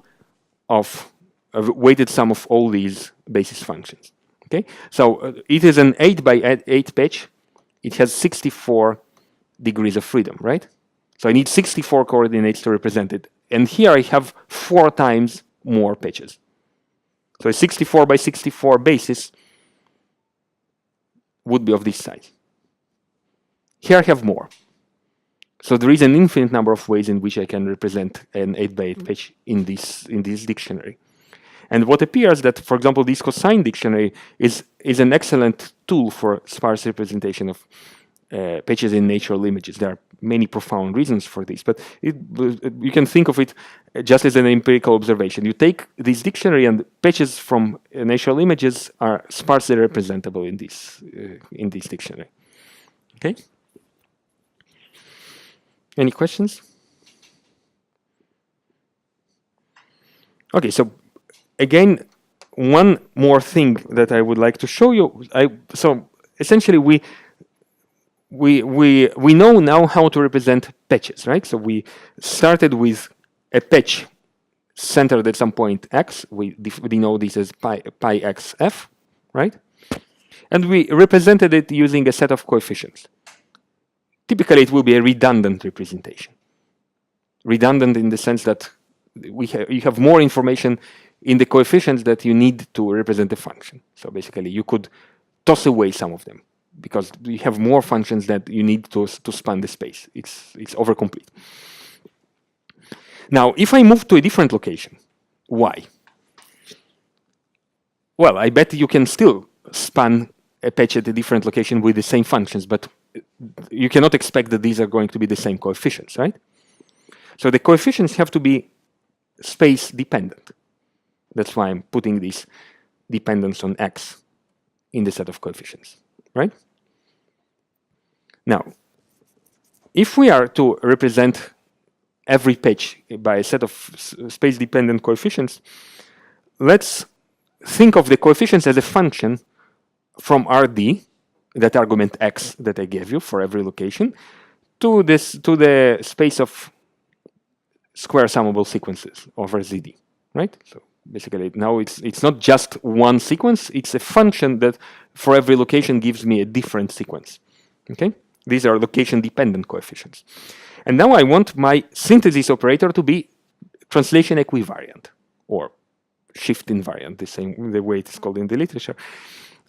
of a weighted sum of all these basis functions. Okay, so it is an 8 by 8 patch. It has 64 degrees of freedom, right? So I need 64 coordinates to represent it. And here I have 4 times more patches. So a 64 by 64 basis would be of this size. Here I have more. So there is an infinite number of ways in which I can represent an 8 by 8 patch in this dictionary. And what appears that, for example, this cosine dictionary is an excellent tool for sparse representation of patches in natural images. There are many profound reasons for this, but you can think of it just as an empirical observation. You take this dictionary, and patches from natural images are sparsely representable in this dictionary. Okay. Any questions? Okay, so again, one more thing that I would like to show you. So essentially, we know now how to represent patches, right? So we started with a patch centered at some point x. We denote this as pi xf, right? And we represented it using a set of coefficients. Typically, it will be a redundant representation. Redundant in the sense that you have more information in the coefficients that you need to represent the function. So basically, you could toss away some of them because you have more functions that you need to span the space. It's overcomplete. Now, if I move to a different location, why? Well, I bet you can still span a patch at a different location with the same functions, but you cannot expect that these are going to be the same coefficients, right? So the coefficients have to be space dependent. That's why I'm putting this dependence on x in the set of coefficients, right? Now, if we are to represent every patch by a set of space-dependent coefficients, let's think of the coefficients as a function from Rd, that argument x that I gave you for every location, to the space of square summable sequences over Zd, right? So basically, now it's not just one sequence; it's a function that for every location gives me a different sequence. Okay, these are location-dependent coefficients. And now I want my synthesis operator to be translation equivariant or shift invariant, the way it is called in the literature.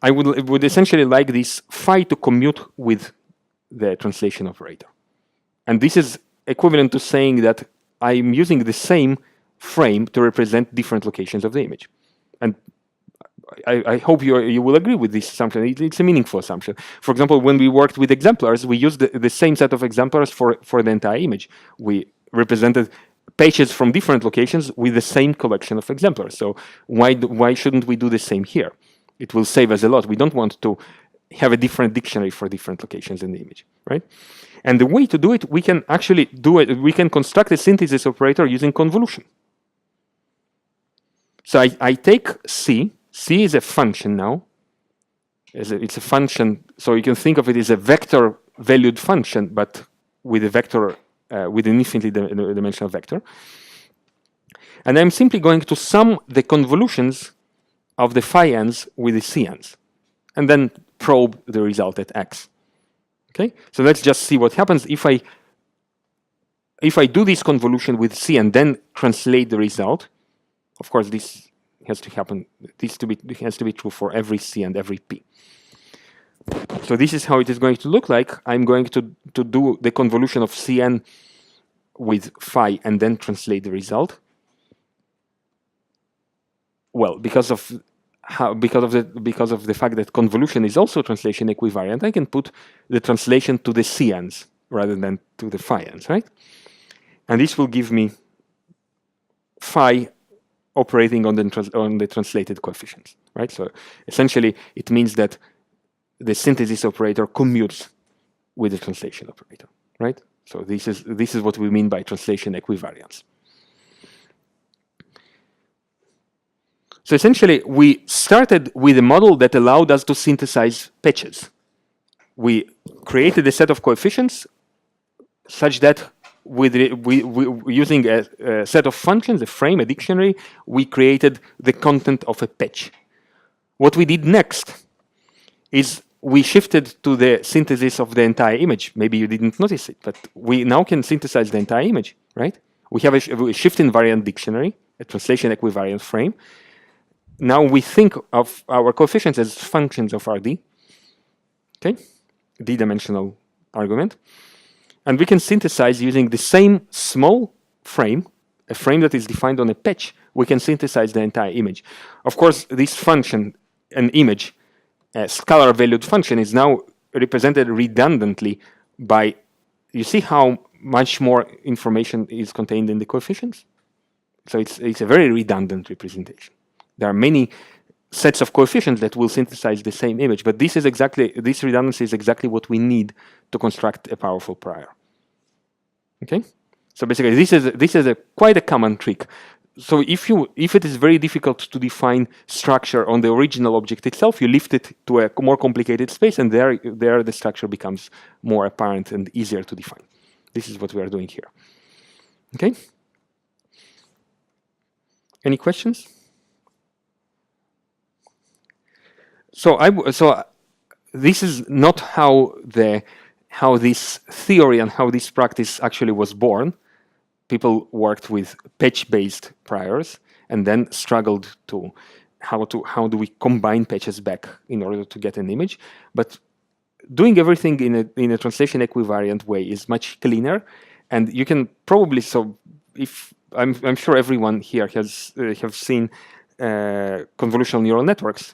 I would essentially like this phi to commute with the translation operator. And this is equivalent to saying that I'm using the same frame to represent different locations of the image. And I hope you will agree with this assumption. It's a meaningful assumption. For example, when we worked with exemplars, we used the same set of exemplars for the entire image. We represented patches from different locations with the same collection of exemplars. So why shouldn't we do the same here? It will save us a lot. We don't want to have a different dictionary for different locations in the image, right? And the way to do it, we can actually do it. We can construct a synthesis operator using convolution. So I take C. C is a function now. It's a function, so you can think of it as a vector-valued function, but with a vector, with an infinitely dimensional vector. And I'm simply going to sum the convolutions of the phi n's with the c n's, and then probe the result at x. Okay, so let's just see what happens if I do this convolution with c and then translate the result. Of course, this has to happen. This has to be true for every c and every p. So this is how it is going to look like. I'm going to do the convolution of Cn with phi and then translate the result. Well, because of the fact that convolution is also translation equivariant, I can put the translation to the Cn's rather than to the phi n's, right? And this will give me phi operating on the translated coefficients, right? So essentially, it means that the synthesis operator commutes with the translation operator, right? So this is what we mean by translation equivariance. So essentially, we started with a model that allowed us to synthesize patches. We created a set of coefficients such that using a set of functions, a frame, a dictionary, we created the content of a patch. What we did next is we shifted to the synthesis of the entire image. Maybe you didn't notice it, but we now can synthesize the entire image, right? We have a shift invariant dictionary, a translation equivariant frame. Now we think of our coefficients as functions of Rd, okay? D-dimensional argument. And we can synthesize using the same small frame, a frame that is defined on a patch. We can synthesize the entire image. Of course, this function, an image, a scalar valued function, is now represented redundantly by, you see how much more information is contained in the coefficients? So it's a very redundant representation. There are many sets of coefficients that will synthesize the same image, but this redundancy is exactly what we need to construct a powerful prior. Okay? So basically, this is quite a common trick. So if it is very difficult to define structure on the original object itself, you lift it to a more complicated space, and there the structure becomes more apparent and easier to define. This is what we are doing here. Okay? Any questions? So this is not how this theory and how this practice actually was born. People worked with patch-based priors and then struggled to how do we combine patches back in order to get an image. But doing everything in a translation equivariant way is much cleaner, and you can probably if I'm sure everyone here have seen convolutional neural networks.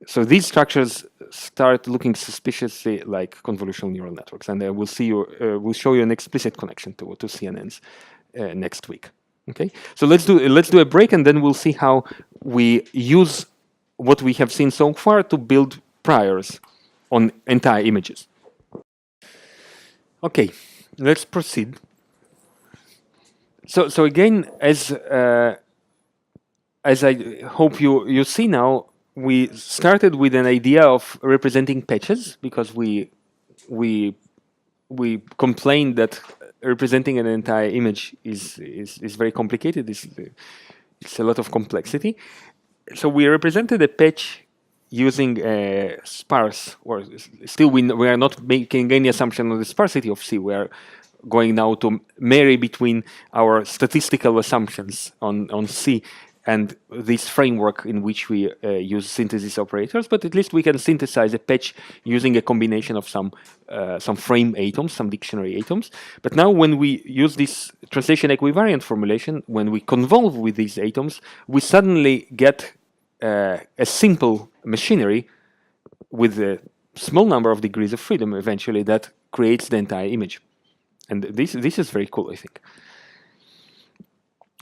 So these structures start looking suspiciously like convolutional neural networks, and we'll show you an explicit connection to CNNs next week. Okay, so let's do a break, and then we'll see how we use what we have seen so far to build priors on entire images. Okay, let's proceed. So again, as I hope you see now, we started with an idea of representing patches because we complained that representing an entire image is very complicated. It's a lot of complexity. So we represented a patch using a sparse, or still we are not making any assumption on the sparsity of C. We are going now to marry between our statistical assumptions on C and this framework in which we use synthesis operators, but at least we can synthesize a patch using a combination of some frame atoms, some dictionary atoms. But now when we use this translation equivariant formulation, when we convolve with these atoms, we suddenly get a simple machinery with a small number of degrees of freedom eventually that creates the entire image. And this is very cool, I think.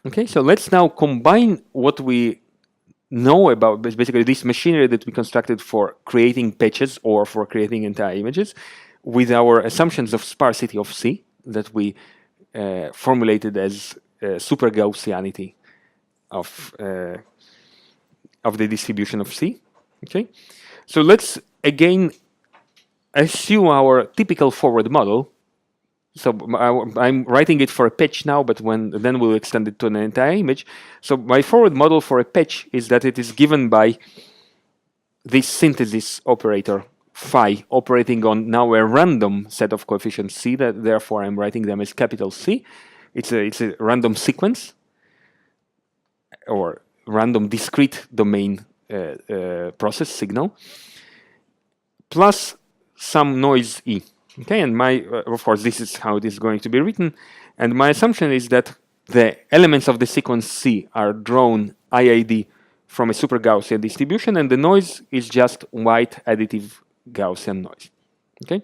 Okay, so let's now combine what we know about basically this machinery that we constructed for creating patches or for creating entire images with our assumptions of sparsity of C that we formulated as super Gaussianity of the distribution of C. Okay, so let's again assume our typical forward model. So I'm writing it for a patch now, but then we'll extend it to an entire image. So my forward model for a patch is that it is given by this synthesis operator phi operating on now a random set of coefficients C, that therefore I'm writing them as capital C. It's a random sequence or random discrete domain process signal plus some noise E. Okay, and of course this is how it is going to be written, and my assumption is that the elements of the sequence C are drawn IID from a super Gaussian distribution, and the noise is just white additive Gaussian noise. Okay,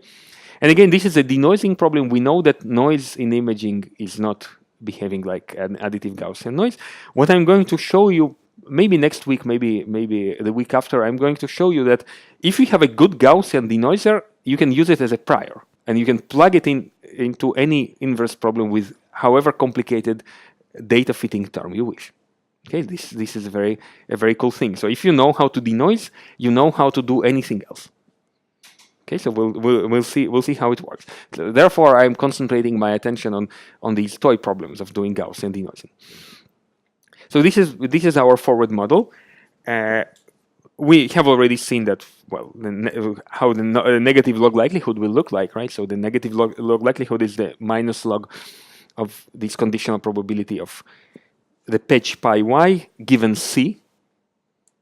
and again, this is a denoising problem. We know that noise in imaging is not behaving like an additive Gaussian noise. What I'm going to show you, maybe next week, maybe the week after, I'm going to show you that if you have a good Gaussian denoiser, you can use it as a prior, and you can plug it into any inverse problem with however complicated data fitting term you wish. Okay, this is a very cool thing. So if you know how to denoise, you know how to do anything else. Okay, so we'll see how it works. So therefore, I'm concentrating my attention on these toy problems of doing Gaussian denoising. So this is our forward model. We have already seen that, well, how the negative log likelihood will look like, right? So the negative log likelihood is the minus log of this conditional probability of the patch pi y given C,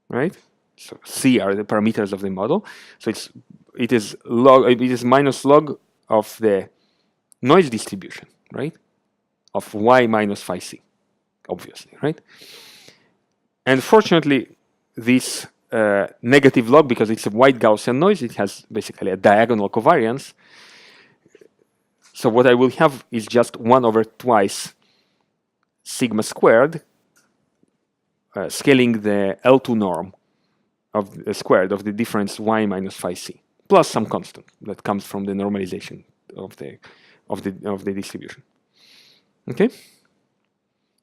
right? So C are the parameters of the model. So it is minus log of the noise distribution, right? Of y minus phi C, obviously, right? And fortunately, this negative log, because it's a white Gaussian noise, it has basically a diagonal covariance. So what I will have is just 1 over twice sigma squared, scaling the L2 norm of the squared of the difference y minus phi C, plus some constant that comes from the normalization of the distribution. Okay.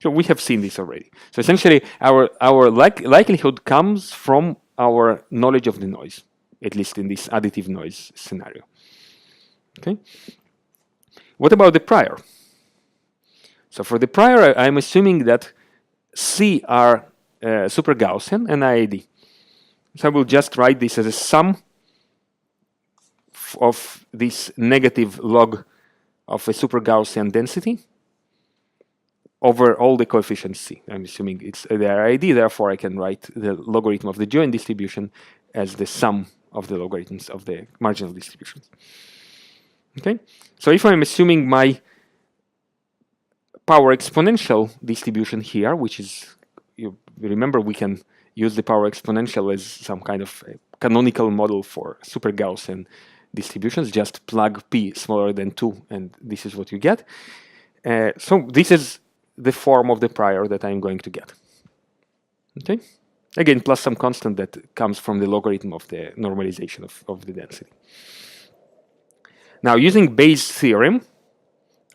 So we have seen this already. So essentially, our likelihood comes from our knowledge of the noise, at least in this additive noise scenario. Okay. What about the prior? So for the prior, I'm assuming that C are super Gaussian and IID. So I will just write this as a sum of this negative log of a super Gaussian density over all the coefficients C. I'm assuming it's the IID, therefore I can write the logarithm of the joint distribution as the sum of the logarithms of the marginal distributions. Okay, so if I'm assuming my power exponential distribution here, which is, you remember, we can use the power exponential as some kind of canonical model for super Gaussian distributions. Just plug p smaller than 2, and this is what you get. So this is the form of the prior that I'm going to get. Okay, again, plus some constant that comes from the logarithm of the normalization of the density. Now, using Bayes' theorem,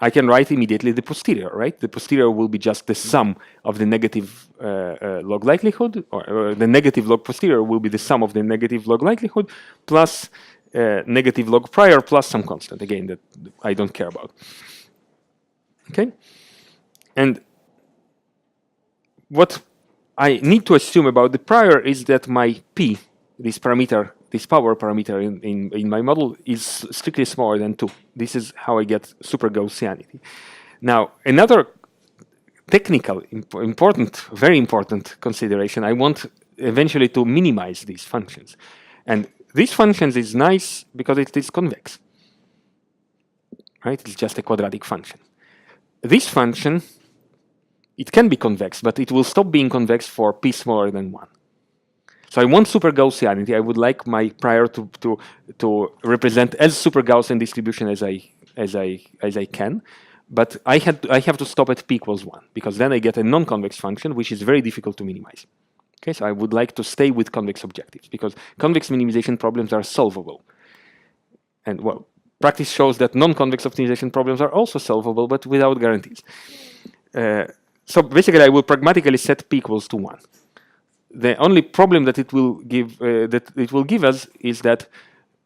I can write immediately the posterior, right? The posterior will be just the sum of the negative log likelihood, or the negative log posterior will be the sum of the negative log likelihood plus negative log prior plus some constant, again, that I don't care about. Okay? And what I need to assume about the prior is that my p, this parameter, this power parameter in my model, is strictly smaller than 2. This is how I get super Gaussianity. Now, another technical, important, very important consideration, I want eventually to minimize these functions. And these functions is nice because it is convex. Right? It's just a quadratic function. This function, it can be convex, but it will stop being convex for p smaller than 1. So I want super Gaussianity. I would like my prior to represent as super Gaussian distribution as I can, but I have to stop at p equals 1, because then I get a non-convex function, which is very difficult to minimize. Okay, so I would like to stay with convex objectives, because convex minimization problems are solvable. And well, practice shows that non-convex optimization problems are also solvable, but without guarantees. So basically, I will pragmatically set p equals to 1. The only problem that it will give us is that,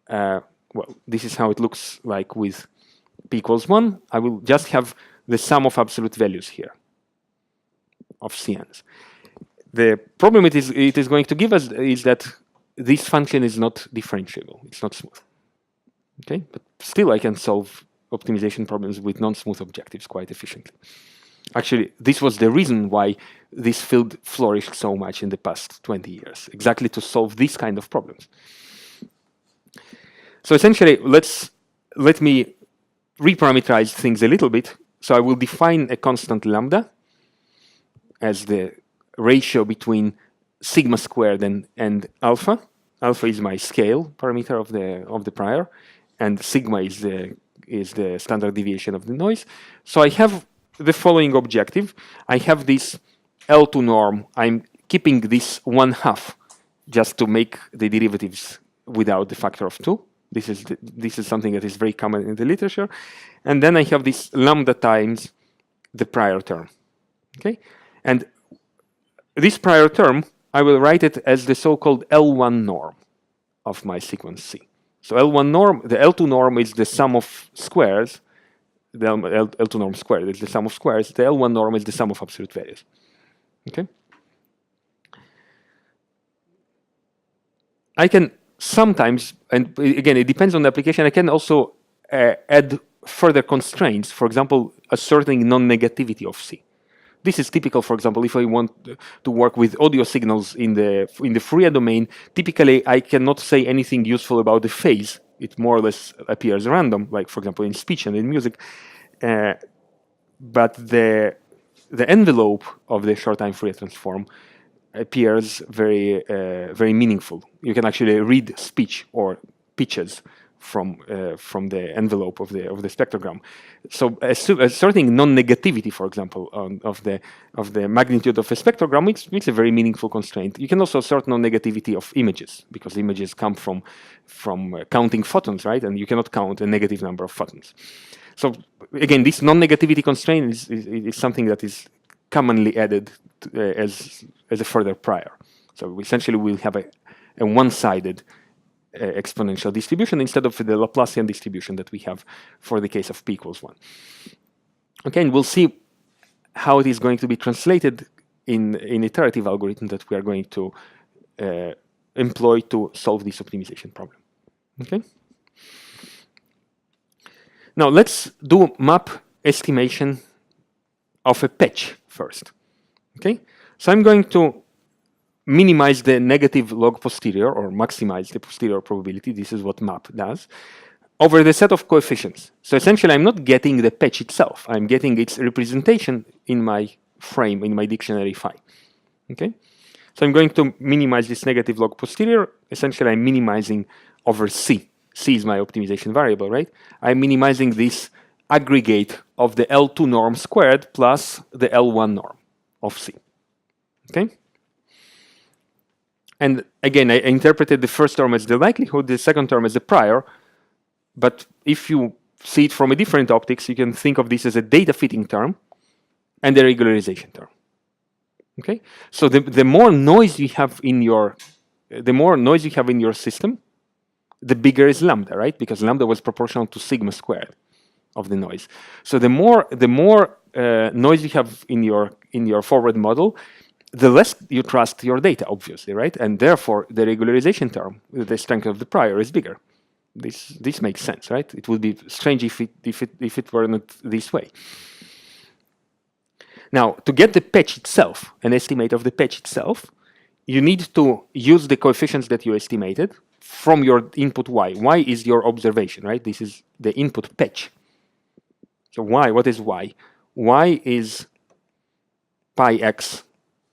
well, this is how it looks like with p equals 1. I will just have the sum of absolute values here of cn's. The problem it is going to give us is that this function is not differentiable. It's not smooth. Okay, but still I can solve optimization problems with non-smooth objectives quite efficiently. Actually, this was the reason why this field flourished so much in the past 20 years, exactly to solve these kind of problems. So essentially, let me reparameterize things a little bit. So I will define a constant lambda as the ratio between sigma squared and alpha. Alpha is my scale parameter of the prior, and sigma is the standard deviation of the noise. So I have the following objective. I have this L2 norm. I'm keeping this 1/2 just to make the derivatives without the factor of 2. This is something that is very common in the literature. And then I have this lambda times the prior term. Okay, and this prior term, I will write it as the so-called L1 norm of my sequence C. So L1 norm, the L2 norm is the sum of squares. The L2 norm squared is the sum of squares. The L1 norm is the sum of absolute values. Okay. I can sometimes, and again, it depends on the application, I can also add further constraints. For example, asserting non-negativity of C. This is typical, for example, if I want to work with audio signals in the Fourier domain, typically I cannot say anything useful about the phase. It more or less appears random, like, for example, in speech and in music. But the envelope of the short-time Fourier transform appears very, very meaningful. You can actually read speech or pitches from the envelope of the spectrogram. So asserting non-negativity, for example, of the magnitude of a spectrogram makes a very meaningful constraint. You can also assert non-negativity of images, because images come from counting photons, right? And you cannot count a negative number of photons. So again, this non-negativity constraint is something that is commonly added as a further prior. So essentially, we'll have a one-sided exponential distribution instead of the Laplacian distribution that we have for the case of p equals 1. Okay, and we'll see how it is going to be translated in iterative algorithm that we are going to employ to solve this optimization problem. Okay. Now let's do map estimation of a patch first. Okay, so I'm going to minimize the negative log posterior, or maximize the posterior probability. This is what map does, over the set of coefficients. So essentially, I'm not getting the patch itself. I'm getting its representation in my frame, in my dictionary phi. Okay, so I'm going to minimize this negative log posterior. Essentially, I'm minimizing over C. C is my optimization variable, right? I'm minimizing this aggregate of the L2 norm squared plus the L1 norm of C. Okay? And again, I interpreted the first term as the likelihood, the second term as the prior. But if you see it from a different optics, you can think of this as a data fitting term and a regularization term. Okay? So the more noise you have in your system, the bigger is lambda, right? Because lambda was proportional to sigma squared of the noise. So the more noise you have in your forward model, the less you trust your data, obviously, right? And therefore, the regularization term, the strength of the prior, is bigger. This makes sense, right? It would be strange if it were not this way. Now, to get the patch itself, an estimate of the patch itself, you need to use the coefficients that you estimated from your input y. Y is your observation, right? This is the input patch. So y, what is y? Y is pi x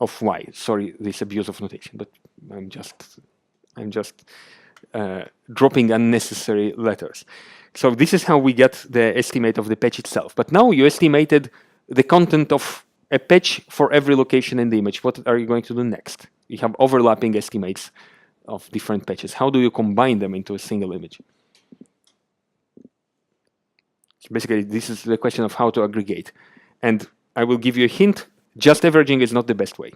of y. Sorry, this abuse of notation, but I'm just dropping unnecessary letters. So this is how we get the estimate of the patch itself. But now you estimated the content of a patch for every location in the image. What are you going to do next? You have overlapping estimates of different patches. How do you combine them into a single image? So basically, this is the question of how to aggregate. And I will give you a hint. just averaging is not the best way.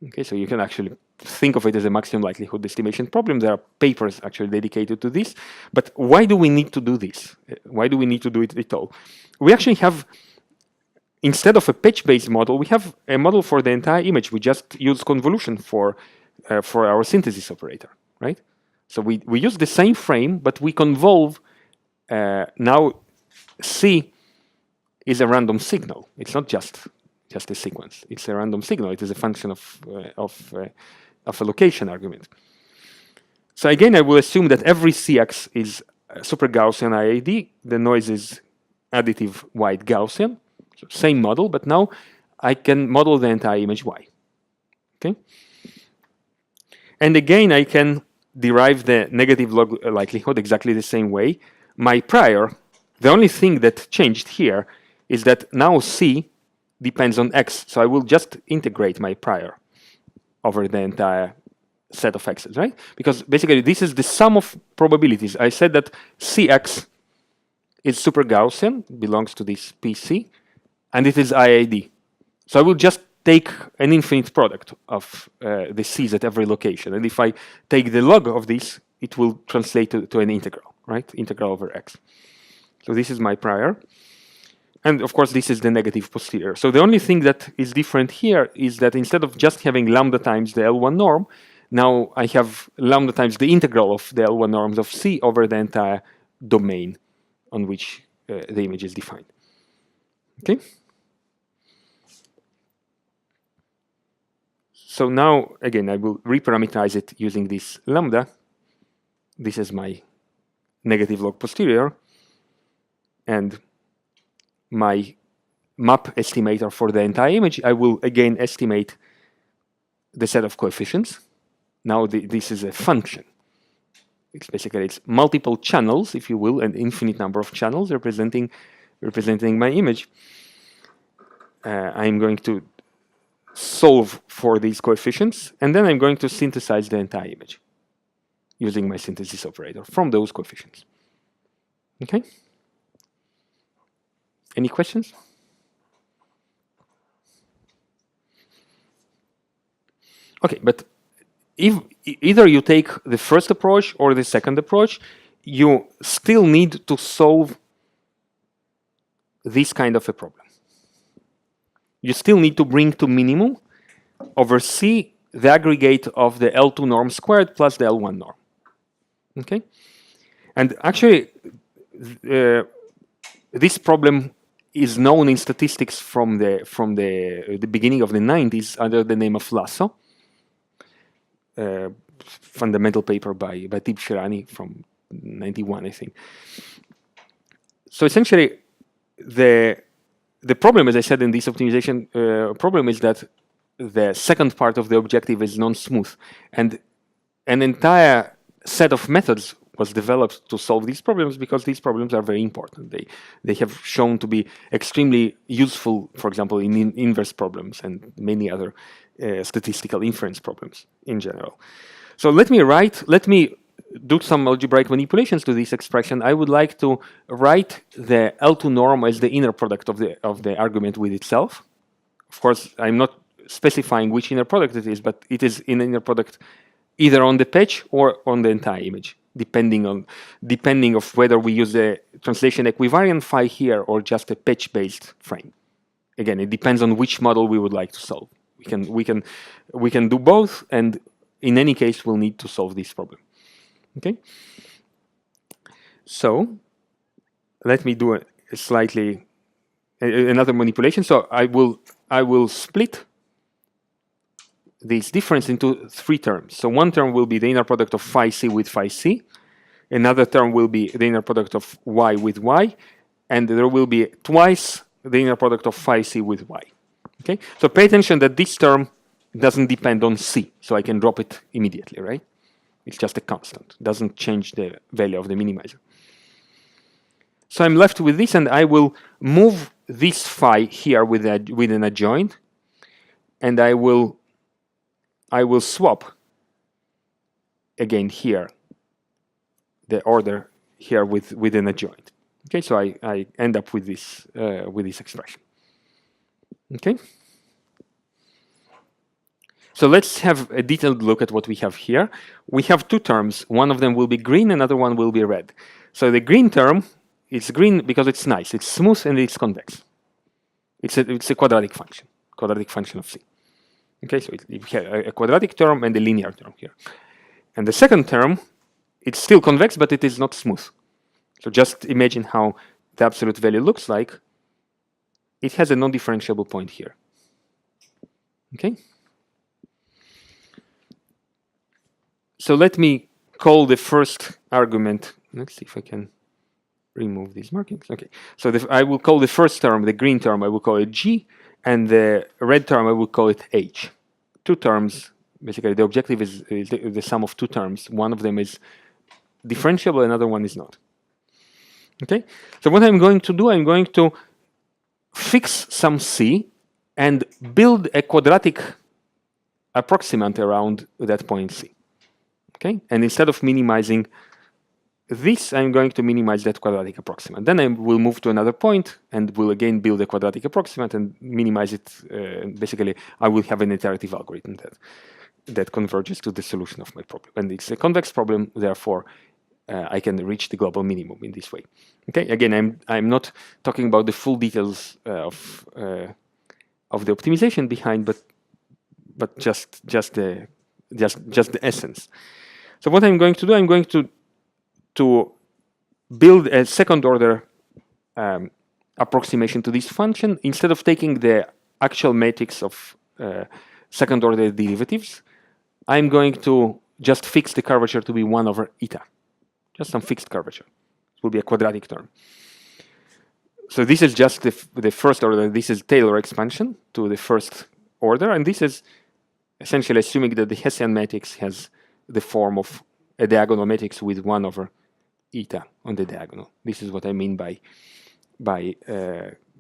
Okay, so you can actually think of it as a maximum likelihood estimation problem. There are papers actually dedicated to this. But why do we need to do this? Why do we need to do it at all? We actually have, instead of a patch-based model, we have a model for the entire image. We just use convolution for our synthesis operator, right? So we use the same frame, but we convolve. Now C is a random signal. It's not just a sequence. It's a random signal. It is a function of a location argument. So again, I will assume that every Cx is super Gaussian IAD. The noise is additive white Gaussian. So same model, but now I can model the entire image Y. Okay. And again, I can derive the negative log likelihood exactly the same way. My prior, the only thing that changed here is that now C depends on X. So I will just integrate my prior over the entire set of X's, right? Because basically this is the sum of probabilities. I said that Cx is super Gaussian, belongs to this PC, and it is IAD. So I will just take an infinite product of the C's at every location. And if I take the log of this, it will translate to an integral, right? Integral over X. So this is my prior. And of course, this is the negative posterior. So the only thing that is different here is that instead of just having lambda times the L1 norm, now I have lambda times the integral of the L1 norms of C over the entire domain on which the image is defined. Okay? So now, again, I will reparameterize it using this lambda. This is my negative log posterior. And my map estimator for the entire image, I will again estimate the set of coefficients. Now this is a function. It's multiple channels, if you will, an infinite number of channels representing my image. I'm going to solve for these coefficients, and then I'm going to synthesize the entire image using my synthesis operator from those coefficients. Okay? Any questions? Okay, but if either you take the first approach or the second approach, you still need to solve this kind of a problem. You still need to bring to minimum over C the aggregate of the L2 norm squared plus the L1 norm. Okay? And actually, this problem is known in statistics from the beginning of the 90s under the name of Lasso. Fundamental paper by Tib Shirani from 91, I think. So essentially, the problem, as I said in this optimization problem, is that the second part of the objective is non-smooth, and an entire set of methods was developed to solve these problems because these problems are very important. They have shown to be extremely useful, for example, in inverse problems and many other statistical inference problems in general. So let me do some algebraic manipulations to this expression. I would like to write the L2 norm as the inner product of the argument with itself. Of course, I'm not specifying which inner product it is, but it is an inner product either on the patch or on the entire image, depending of whether we use the translation equivariant phi here or just a patch-based frame. Again, it depends on which model we would like to solve. We can do both, and in any case, we'll need to solve this problem. Okay. So let me do another manipulation. So I will split this difference into three terms. So one term will be the inner product of phi c with phi c. Another term will be the inner product of y with y, and there will be twice the inner product of phi c with y. Okay. So pay attention that this term doesn't depend on c, so I can drop it immediately, right? It's just a constant. It doesn't change the value of the minimizer. So I'm left with this, and I will move this phi here with an adjoint, and I will swap again here the order here with an adjoint. Okay, so I end up with this expression. Okay. So let's have a detailed look at what we have here. We have two terms. One of them will be green, another one will be red. So the green term is green because it's nice. It's smooth and it's convex. It's a quadratic function of C. Okay, so we have a quadratic term and a linear term here. And the second term, it's still convex, but it is not smooth. So just imagine how the absolute value looks like. It has a non-differentiable point here. Okay. So let me call the first argument. Let's see if I can remove these markings. Okay. So I will call the first term, the green term, I will call it G, and the red term, I will call it H. Two terms. Basically, the objective is the sum of two terms. One of them is differentiable, another one is not. Okay. So what I'm going to do, I'm going to fix some C and build a quadratic approximant around that point C. Okay, and instead of minimizing this, I'm going to minimize that quadratic approximant. Then I will move to another point and will again build a quadratic approximant and minimize it. Basically, I will have an iterative algorithm that converges to the solution of my problem. And it's a convex problem, therefore, I can reach the global minimum in this way. Okay, again, I'm not talking about the full details of the optimization behind, but just the essence. So what I'm going to do, I'm going to build a second order approximation to this function. Instead of taking the actual matrix of second order derivatives, I'm going to just fix the curvature to be 1 over eta. Just some fixed curvature. It will be a quadratic term. So this is just the first order. This is Taylor expansion to the first order. And this is essentially assuming that the Hessian matrix has the form of a diagonal matrix with 1 over eta on the diagonal. This is what I mean by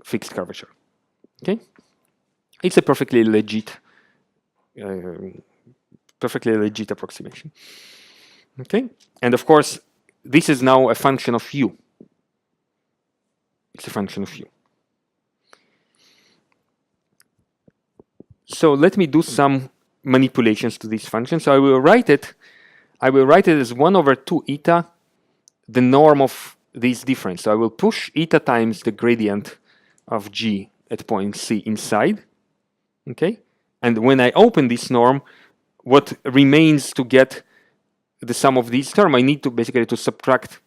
fixed curvature. Okay, it's a perfectly legit approximation. Okay, and of course, this is now a function of u. It's a function of u. So let me do some manipulations to this function. So I will write it as 1 over 2 eta, the norm of this difference. So I will push eta times the gradient of g at point C inside. Okay, and when I open this norm, what remains to get the sum of these terms, I need to basically subtract.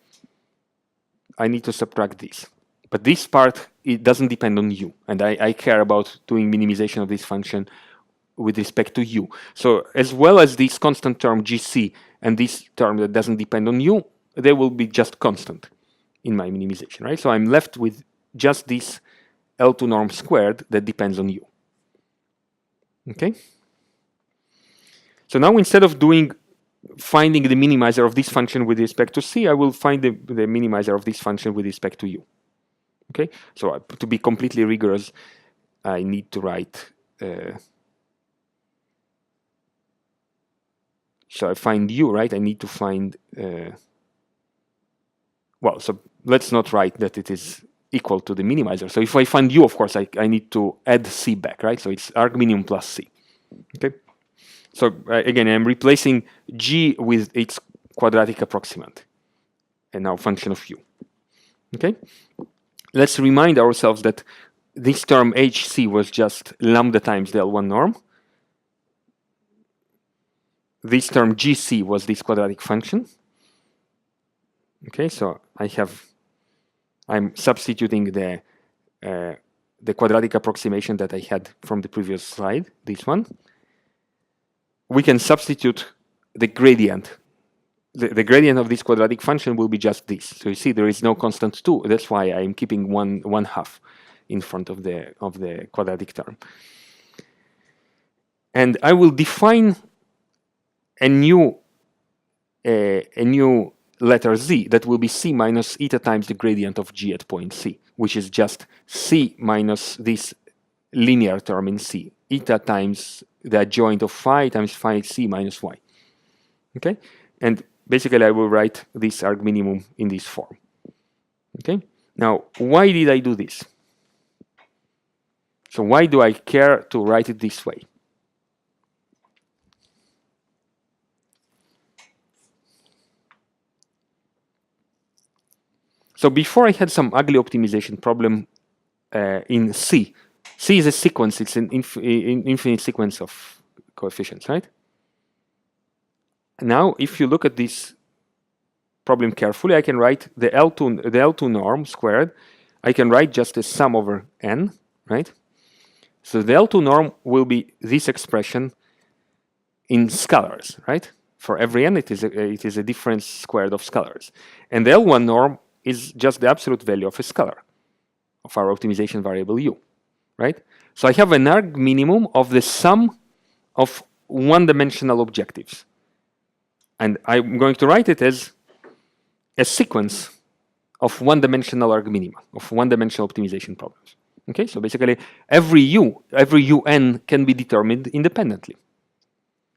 I need to subtract this. But this part, it doesn't depend on u, and I care about doing minimization of this function with respect to u. So as well as this constant term gc and this term that doesn't depend on u, they will be just constant in my minimization, right? So I'm left with just this L2 norm squared that depends on u. Okay? So now instead of finding the minimizer of this function with respect to c, I will find the minimizer of this function with respect to u. Okay? So to be completely rigorous, I need to write so I find u, right? I need to find, well, so let's not write that it is equal to the minimizer. So if I find u, of course, I need to add c back, right? So it's arg minimum plus c. Okay. So again, I'm replacing g with its quadratic approximant, and now function of u. Okay. Let's remind ourselves that this term hc was just lambda times the L1 norm. This term gc was this quadratic function. Okay, so I'm substituting the quadratic approximation that I had from the previous slide, this one. We can substitute the gradient. The gradient of this quadratic function will be just this. So you see there is no constant 2. That's why I'm keeping one half in front of the quadratic term. And I will define a new letter z that will be c minus eta times the gradient of g at point C, which is just c minus this linear term in C, eta times the adjoint of phi times phi c minus y. Okay, and basically I will write this arg minimum in this form. Okay, now why did I do this? So why do I care to write it this way? So before I had some ugly optimization problem in C. C is a sequence. It's an infinite sequence of coefficients, right? Now, if you look at this problem carefully, I can write the L2 norm squared. I can write just a sum over n, right? So the L2 norm will be this expression in scalars, right? For every n, it is a difference squared of scalars. And the L1 norm is just the absolute value of a scalar, of our optimization variable u, right? So I have an arg minimum of the sum of one-dimensional objectives. And I'm going to write it as a sequence of one-dimensional arg minima, of one-dimensional optimization problems. Okay, so basically every un can be determined independently.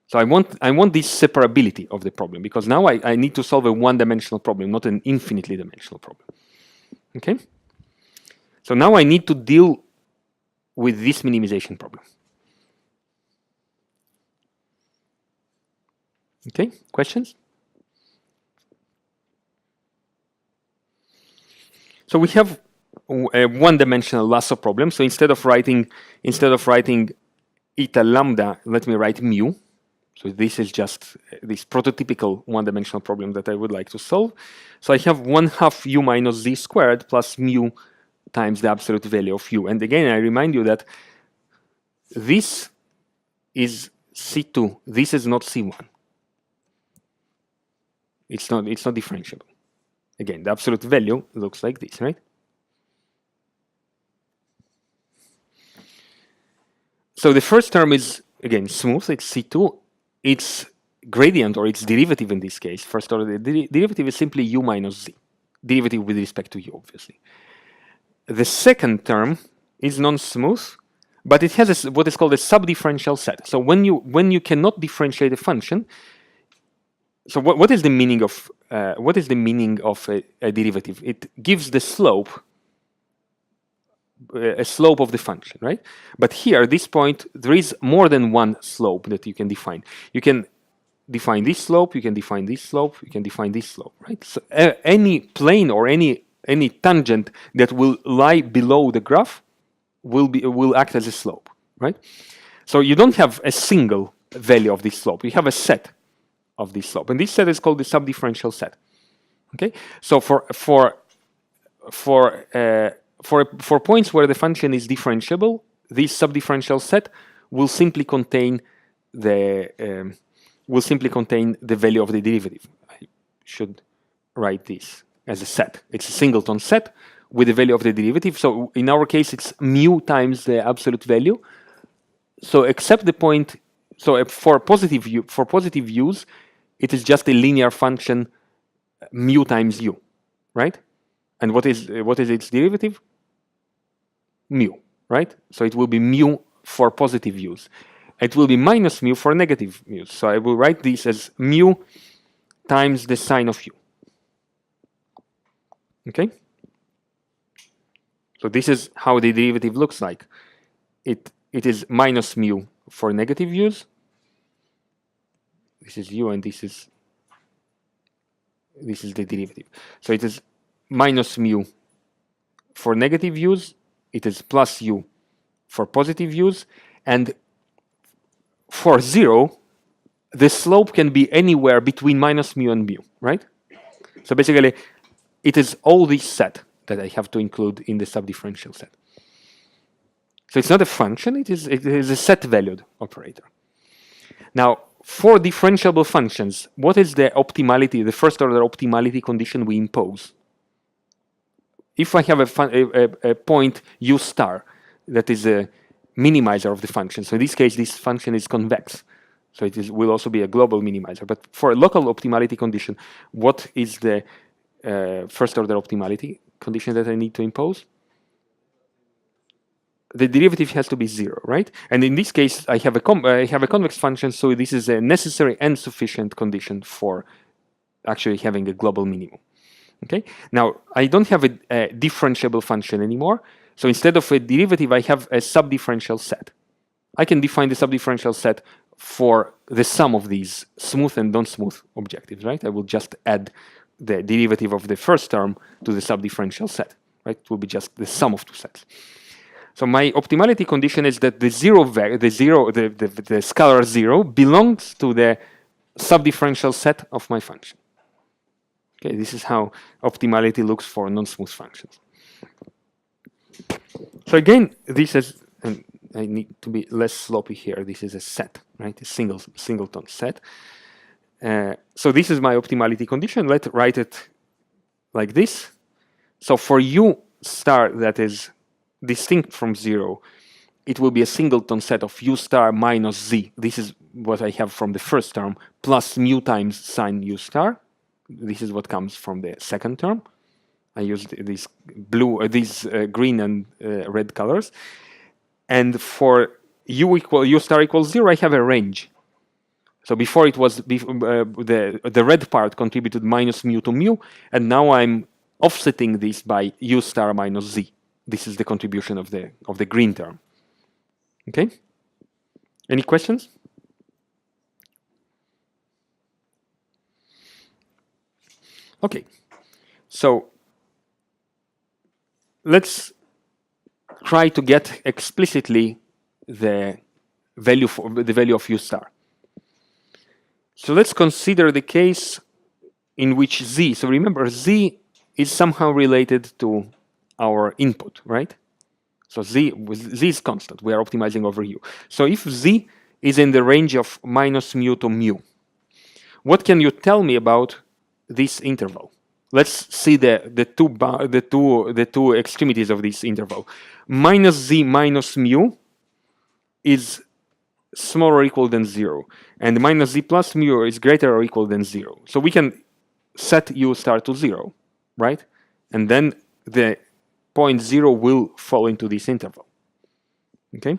So I want this separability of the problem, because now I need to solve a one-dimensional problem, not an infinitely dimensional problem. Okay? So now I need to deal with this minimization problem. Okay, questions? So we have a one-dimensional lasso problem. So instead of writing eta lambda, let me write mu. So this is just this prototypical one-dimensional problem that I would like to solve. So I have 1/2 u minus z squared plus mu times the absolute value of u. And again, I remind you that this is C2. This is not C1. It's not differentiable. Again, the absolute value looks like this, right? So the first term is, again, smooth. It's C2. Its gradient, or its derivative in this case, first order derivative is simply u minus z. Derivative with respect to u, obviously. The second term is non-smooth, but it has what is called a subdifferential set. So when you cannot differentiate a function, so what is the meaning of a derivative? It gives the slope, a slope of the function, right? But here, at this point, there is more than one slope that you can define. You can define this slope, you can define this slope, you can define this slope, right? So any plane or any tangent that will lie below the graph will act as a slope, right? So you don't have a single value of this slope. You have a set of this slope, and this set is called the subdifferential set. Okay, so for points where the function is differentiable, this subdifferential set will simply contain the value of the derivative. I should write this as a set. It's a singleton set with the value of the derivative. So in our case, it's mu times the absolute value. So except the point, so for positive u's, it is just a linear function mu times u, right? And what is its derivative? Mu, right? So it will be mu for positive u's. It will be minus mu for negative u's. So I will write this as mu times the sine of u. Okay? So this is how the derivative looks like. It is minus mu for negative u's. This is u, and this is the derivative. So it is minus mu for negative u's. It is plus u for positive u's. And for 0, the slope can be anywhere between minus mu and mu, right? So basically, it is all this set that I have to include in the subdifferential set. So it's not a function, it is a set-valued operator. Now, for differentiable functions, what is the optimality, the first order optimality condition we impose? If I have a point u star that is a minimizer of the function, so in this case, this function is convex, so will also be a global minimizer. But for a local optimality condition, what is the first order optimality condition that I need to impose? The derivative has to be 0, right? And in this case, I have a convex function, so this is a necessary and sufficient condition for actually having a global minimum. Okay. Now I don't have a differentiable function anymore, so instead of a derivative, I have a subdifferential set. I can define the subdifferential set for the sum of these smooth and non-smooth objectives, right? I will just add the derivative of the first term to the subdifferential set. Right? It will be just the sum of two sets. So my optimality condition is that the scalar 0 belongs to the subdifferential set of my function. Okay, this is how optimality looks for non-smooth functions. So again, this is, and I need to be less sloppy here. This is a set, right? A singleton set. So this is my optimality condition. Let's write it like this. So for u star that is distinct from 0, it will be a singleton set of u star minus z. This is what I have from the first term, plus mu times sine u star. This is what comes from the second term. I used these green and red colors. And for u star equals 0, I have a range. So before it was the red part contributed minus mu to mu, and now I'm offsetting this by u star minus z. This is the contribution of the green term. Okay? Any questions? Okay. So let's try to get explicitly the value of u star. So let's consider the case in which z, so remember z is somehow related to our input, right? So z is constant. We are optimizing over u. So if z is in the range of minus mu to mu, what can you tell me about this interval? Let's see the two extremities of this interval. Minus z minus mu is smaller or equal than 0, and minus z plus mu is greater or equal than 0. So we can set u star to 0, right? And then the point 0 will fall into this interval. Okay?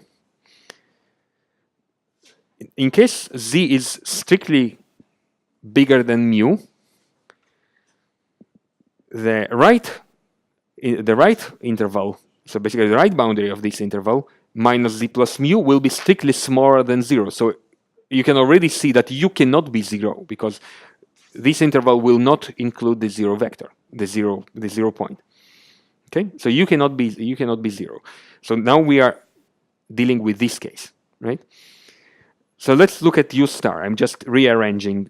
In case z is strictly bigger than mu, the right interval, so basically the right boundary of this interval, minus z plus mu, will be strictly smaller than 0. So you can already see that u cannot be 0, because this interval will not include the 0 vector, the 0 point. Okay, so you cannot be 0. So now we are dealing with this case, right? So let's look at u star. I'm just rearranging.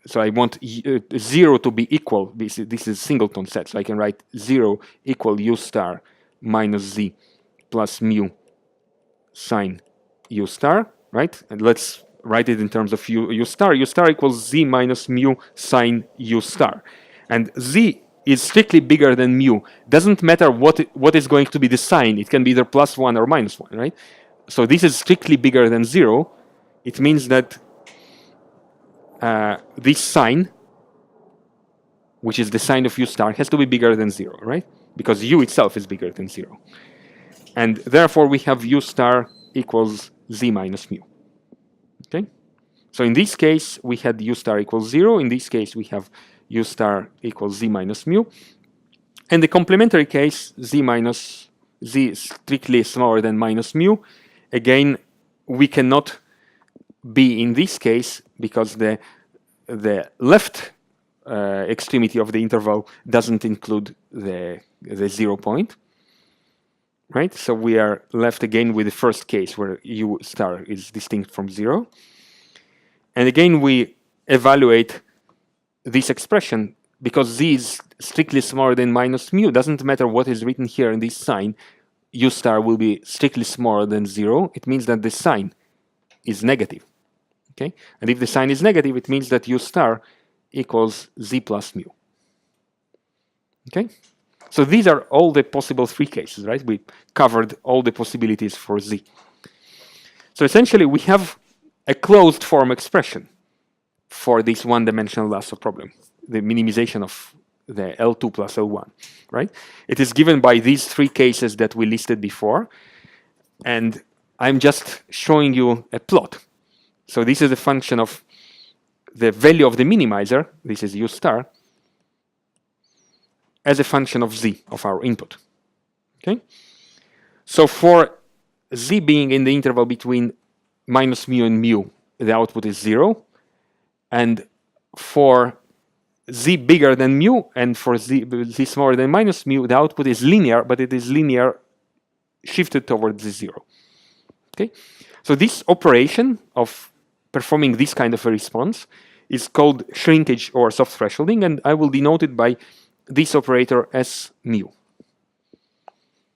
So I want 0 to be equal. This is singleton set. So I can write 0 equal u star minus z plus mu sine u star, right? And let's write it in terms of u star. U star equals z minus mu sine u star. And z is strictly bigger than mu. Doesn't matter what is going to be the sign. It can be either plus 1 or minus 1, right? So this is strictly bigger than 0. It means that this sign, which is the sign of u star, has to be bigger than 0, right? Because u itself is bigger than 0. And therefore, we have u star equals z minus mu. Okay? So in this case, we had u star equals 0. In this case, we have u star equals z minus mu. And the complementary case, z is strictly smaller than minus mu. Again, we cannot be in this case because the left extremity of the interval doesn't include the 0 point, right? So we are left again with the first case where u star is distinct from 0. And again, we evaluate this expression because z is strictly smaller than minus mu. Doesn't matter what is written here in this sign, u star will be strictly smaller than 0. It means that the sign is negative. Okay? And if the sign is negative, it means that u star equals z plus mu. Okay? So these are all the possible three cases, right? We covered all the possibilities for z. So essentially, we have a closed form expression for this one-dimensional lasso problem, the minimization of the L2 plus L1, right? It is given by these three cases that we listed before, and I'm just showing you a plot. So this is a function of the value of the minimizer, this is u star, as a function of z, of our input. Okay? So for z being in the interval between minus mu and mu, the output is 0. And for z bigger than mu, and for z smaller than minus mu, the output is linear, but it is linear shifted towards the 0. Okay, so this operation of performing this kind of a response is called shrinkage or soft thresholding, and I will denote it by this operator as mu.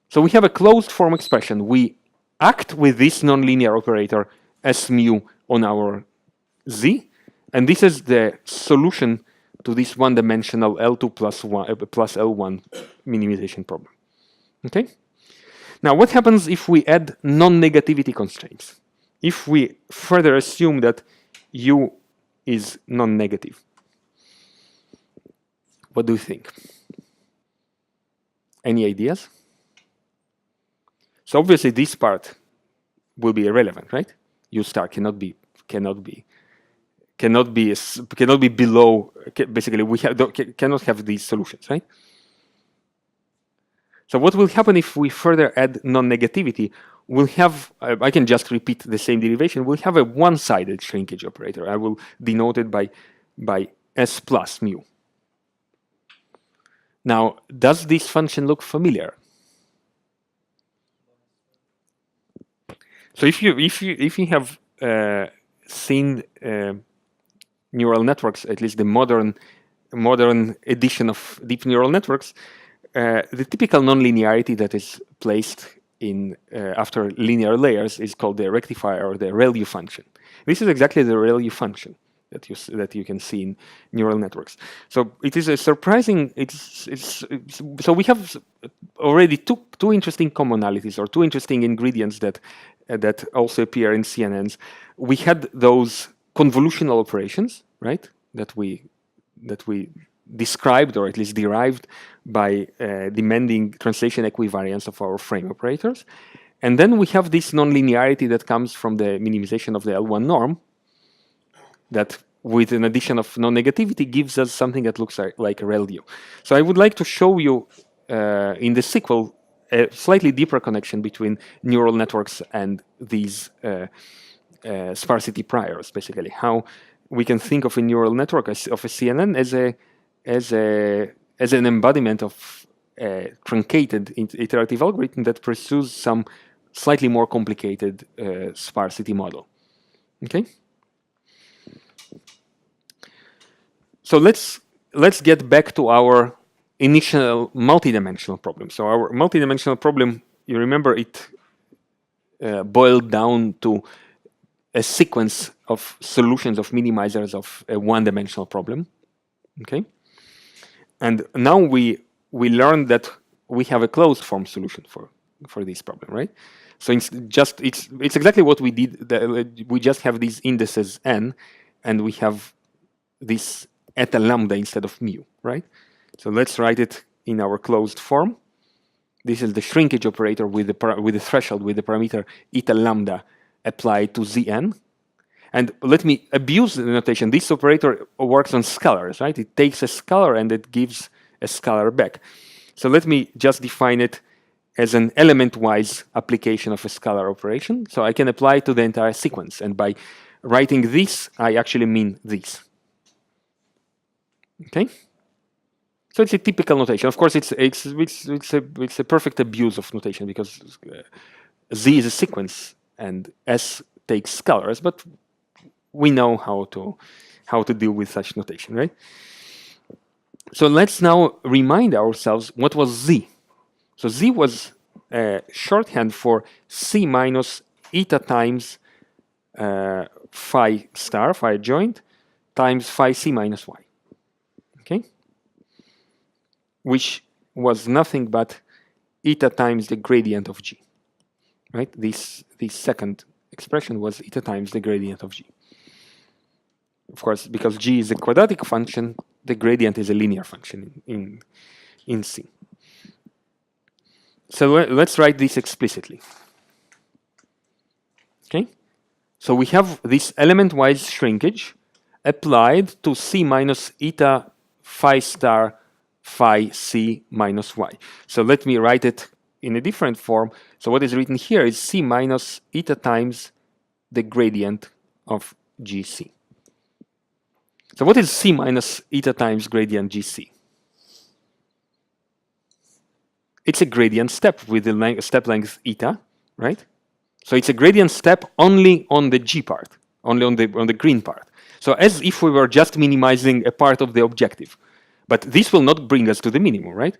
So we have a closed form expression. We act with this nonlinear operator as mu on our z, and this is the solution to this one-dimensional L2 plus L1 minimization problem. Okay. Now, what happens if we add non-negativity constraints? If we further assume that u is non-negative, what do you think? Any ideas? So obviously this part will be irrelevant, right? U star cannot be below. Basically, we cannot have these solutions, right? So what will happen if we further add non-negativity? We'll have, I can just repeat the same derivation, we'll have a one-sided shrinkage operator. I will denote it by S plus mu. Now, does this function look familiar? So if you have seen neural networks, at least the modern edition of deep neural networks, the typical nonlinearity that is placed in after linear layers is called the rectifier or the ReLU function. This is exactly the ReLU function that you can see in neural networks. So it is a surprising. So we have already two interesting commonalities or two interesting ingredients that also appear in CNNs. We had those convolutional operations, right? That we described or at least derived by demanding translation equivariance of our frame operators. And then we have this nonlinearity that comes from the minimization of the L1 norm that with an addition of non-negativity gives us something that looks like a ReLU. So I would like to show you in the sequel a slightly deeper connection between neural networks and these sparsity priors, basically. How we can think of a neural network of a CNN as an embodiment of a truncated iterative algorithm that pursues some slightly more complicated sparsity model. Okay. So let's get back to our initial multidimensional problem. So our multidimensional problem, you remember, it boiled down to a sequence of solutions of minimizers of a one-dimensional problem. Okay. And now we learned that we have a closed form solution for this problem, right? So it's exactly what we did. We just have these indices n, and we have this eta lambda instead of mu, right? So let's write it in our closed form. This is the shrinkage operator with the threshold with the parameter eta lambda applied to Zn. And let me abuse the notation. This operator works on scalars, right? It takes a scalar and it gives a scalar back. So let me just define it as an element-wise application of a scalar operation. So I can apply it to the entire sequence. And by writing this, I actually mean this. Okay? So it's a typical notation. Of course, it's a perfect abuse of notation because Z is a sequence and S takes scalars, but we know how to deal with such notation, right? So let's now remind ourselves what was Z. So Z was shorthand for C minus eta times phi star, phi adjoint, times phi C minus Y. Okay? Which was nothing but eta times the gradient of G. Right? This second expression was eta times the gradient of G. Of course, because G is a quadratic function, the gradient is a linear function in C. So let's write this explicitly. Okay? So we have this element-wise shrinkage applied to C minus eta phi star phi C minus Y. So let me write it in a different form. So what is written here is C minus eta times the gradient of GC. So what is C minus eta times gradient GC? It's a gradient step with the step length eta, right? So it's a gradient step only on the G part, only on the green part. So as if we were just minimizing a part of the objective. But this will not bring us to the minimum, right?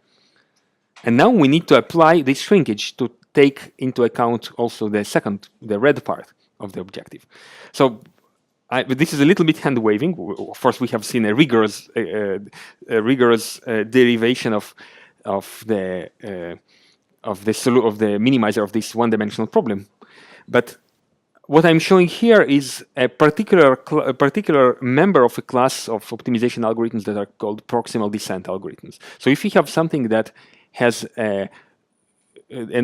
And now we need to apply this shrinkage to take into account also the red part of the objective. So this is a little bit hand waving. Of course, we have seen a rigorous derivation of the minimizer of this one-dimensional problem. But what I'm showing here is a particular member of a class of optimization algorithms that are called proximal descent algorithms. So if you have something that has an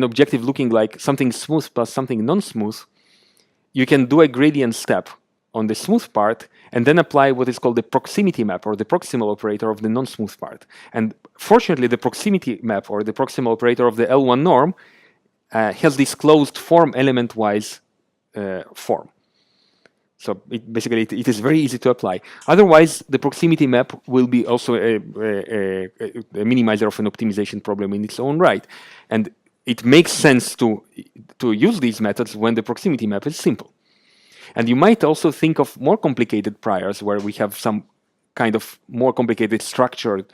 objective looking like something smooth plus something non-smooth, you can do a gradient step on the smooth part and then apply what is called the proximity map or the proximal operator of the non-smooth part. And fortunately, the proximity map or the proximal operator of the L1 norm has this closed form element-wise form. So basically, it is very easy to apply. Otherwise, the proximity map will be also a minimizer of an optimization problem in its own right. And it makes sense to use these methods when the proximity map is simple. And you might also think of more complicated priors where we have some kind of more complicated structured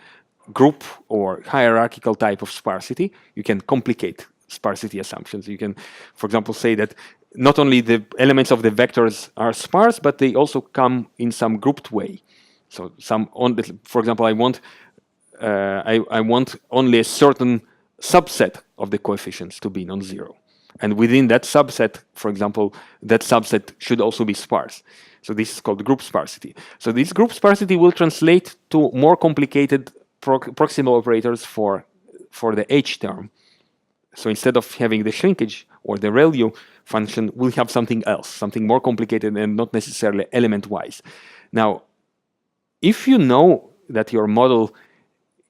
group or hierarchical type of sparsity. You can complicate sparsity assumptions. You can, for example, say that not only the elements of the vectors are sparse, but they also come in some grouped way. So for example, I want only a certain subset of the coefficients to be non-zero. And within that subset, for example, that subset should also be sparse. So this is called group sparsity. So this group sparsity will translate to more complicated proximal operators for the H term. So instead of having the shrinkage or the ReLU function, we'll have something else, something more complicated and not necessarily element-wise. Now, if you know that your model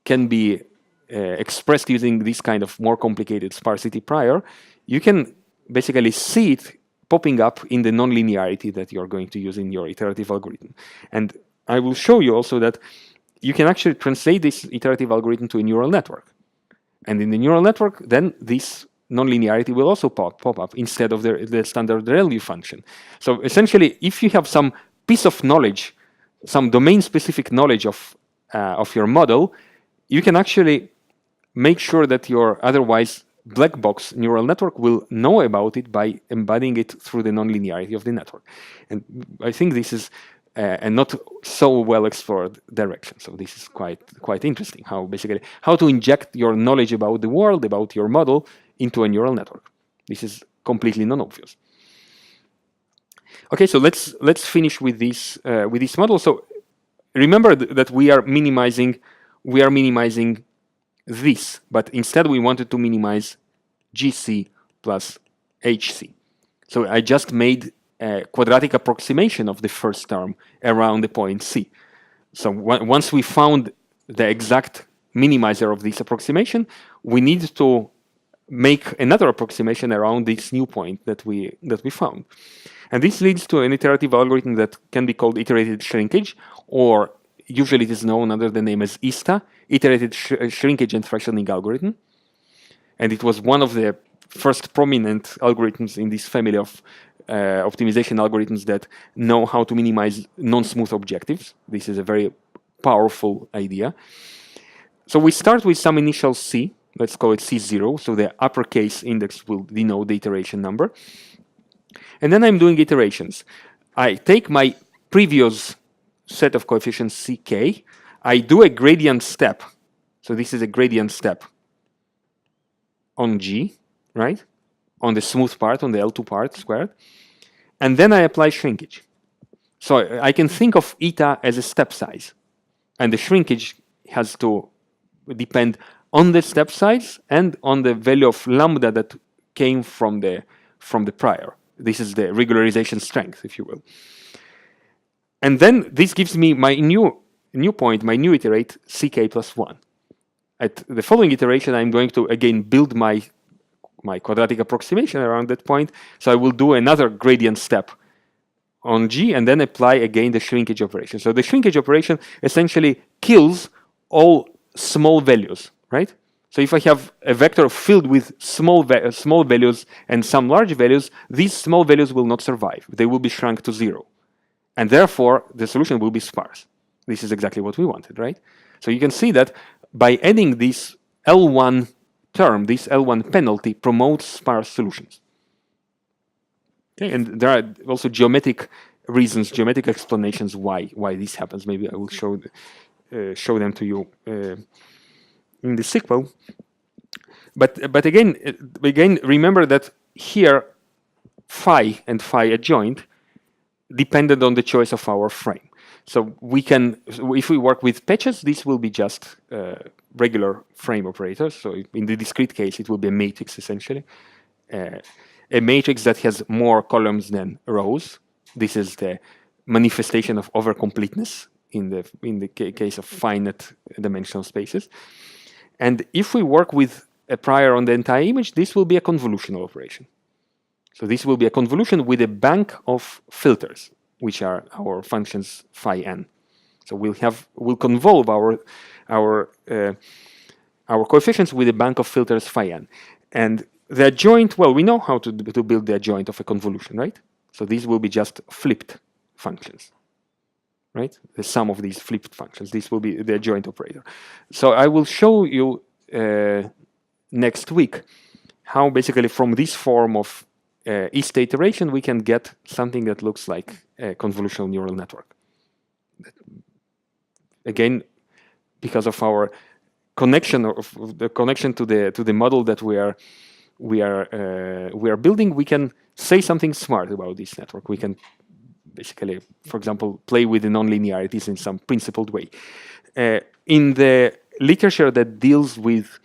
can be expressed using this kind of more complicated sparsity prior, you can basically see it popping up in the nonlinearity that you're going to use in your iterative algorithm. And I will show you also that you can actually translate this iterative algorithm to a neural network. And in the neural network, then this nonlinearity will also pop up instead of the standard ReLU function. So essentially, if you have some piece of knowledge, some domain-specific knowledge of your model, you can actually make sure that your otherwise black box neural network will know about it by embedding it through the nonlinearity of the network. And I think this is a not so well explored direction. So this is quite interesting, how to inject your knowledge about the world, about your model, into a neural network. This is completely non-obvious. Okay, so let's finish with this model. So remember that we are minimizing this, but instead we wanted to minimize GC plus HC. So I just made a quadratic approximation of the first term around the point C. So once we found the exact minimizer of this approximation, we need to make another approximation around this new point that we found. And this leads to an iterative algorithm that can be called iterated shrinkage, or usually it is known under the name as ISTA, iterated shrinkage and fractioning algorithm. And it was one of the first prominent algorithms in this family of optimization algorithms that know how to minimize non-smooth objectives. This is a very powerful idea. So we start with some initial C. Let's call it C0. So the uppercase index will denote the iteration number. And then I'm doing iterations. I take my previous set of coefficients Ck. I do a gradient step. So this is a gradient step on G, right? On the smooth part, on the L2 part squared. And then I apply shrinkage. So I can think of eta as a step size. And the shrinkage has to depend on the step size and on the value of lambda that came from the prior. This is the regularization strength, if you will. And then this gives me my new point, my new iterate, Ck plus 1. At the following iteration, I'm going to, again, build my quadratic approximation around that point. So I will do another gradient step on G and then apply again the shrinkage operation. So the shrinkage operation essentially kills all small values, right? So if I have a vector filled with small values and some large values, these small values will not survive. They will be shrunk to 0. And therefore, the solution will be sparse. This is exactly what we wanted, right? So you can see that by adding this L1 term, this L1 penalty promotes sparse solutions. Okay, and there are also geometric reasons, geometric explanations why this happens. Maybe I will show them to you in the sequel. But again, remember that here phi and phi adjoint depended on the choice of our frame. So we can, if we work with patches, this will be just regular frame operators. So in the discrete case, it will be a matrix essentially. A matrix that has more columns than rows. This is the manifestation of overcompleteness in the case of finite dimensional spaces. And if we work with a prior on the entire image, this will be a convolutional operation. So this will be a convolution with a bank of filters, which are our functions phi n. So we'll convolve our coefficients with a bank of filters phi n. And the adjoint, well, we know how to build the adjoint of a convolution, right? So these will be just flipped functions, right? The sum of these flipped functions. This will be the adjoint operator. So I will show you next week how basically from this form of East iteration we can get something that looks like a convolutional neural network. Again, because of our connection of the connection to the model that we are building, we can say something smart about this network. We can basically, for example, play with the nonlinearities in some principled way. In the literature that deals with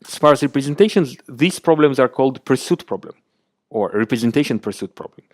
sparse representations, these problems are called pursuit problem or representation pursuit problem.